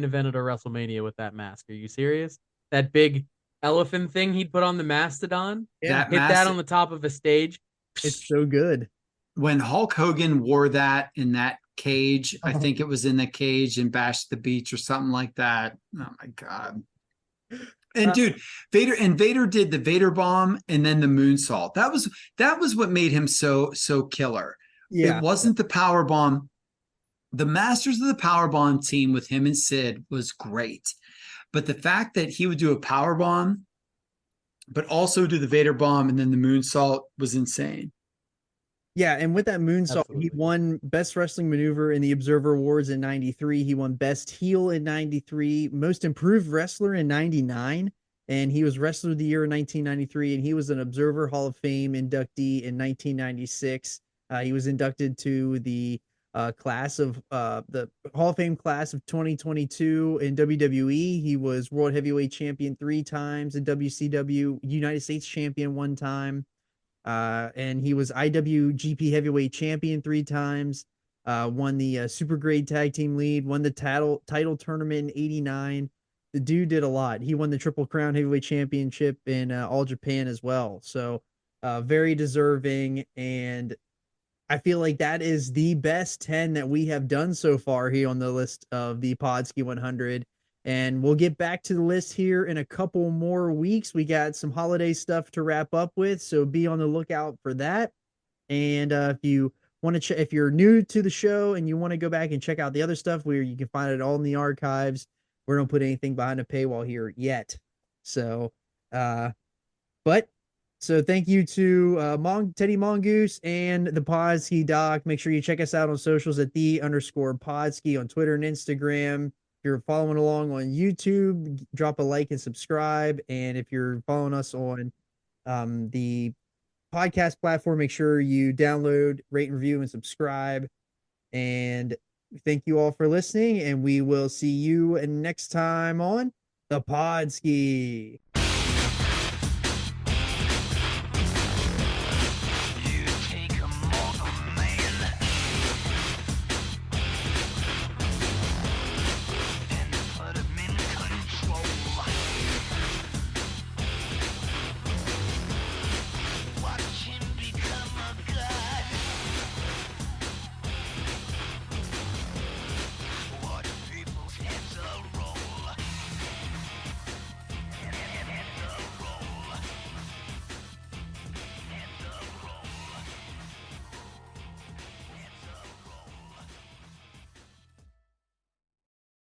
Speaker 6: evented a WrestleMania with that mask. Are you serious? That big elephant thing he'd put on the Mastodon, hit that on the top of a stage.
Speaker 1: It's so good.
Speaker 5: When Hulk Hogan wore that in that cage, I think it was in the cage in Bash the Beach or something like that. Oh my God. And dude, Vader did the Vader bomb and then the moonsault. That was what made him so killer. Yeah. It wasn't the power bomb. The Masters of the Power Bomb team with him and Sid was great. But the fact that he would do a power bomb, but also do the Vader bomb and then the moonsault was insane.
Speaker 1: Yeah, and with that moonsault, he won Best Wrestling Maneuver in the Observer Awards in '93. He won Best Heel in '93, Most Improved Wrestler in '99, and he was Wrestler of the Year in 1993. And he was an Observer Hall of Fame inductee in 1996. He was inducted to the class of the Hall of Fame class of 2022 in WWE. He was World Heavyweight Champion 3 times, and WCW United States Champion 1 time. And he was IWGP Heavyweight Champion 3 times. won the super grade tag team lead, won the title tournament in 89. The dude did a lot. He won the Triple Crown Heavyweight Championship in All Japan as well. So very deserving. And I feel like that is the best 10 that we have done so far here on the list of the Podski 100. And we'll get back to the list here in a couple more weeks. We got some holiday stuff to wrap up with, so be on the lookout for that. And if you want to, if you're new to the show and you want to go back and check out the other stuff, where you can find it all in the archives. We don't put anything behind a paywall here yet. So, but so thank you to Teddy Mongoose and the Podski Doc. Make sure you check us out on socials at _Podski on Twitter and Instagram. If you're following along on YouTube, drop a like and subscribe. And if you're following us on the podcast platform, make sure you download, rate, review, and subscribe. And thank you all for listening, and we will see you next time on the Podski.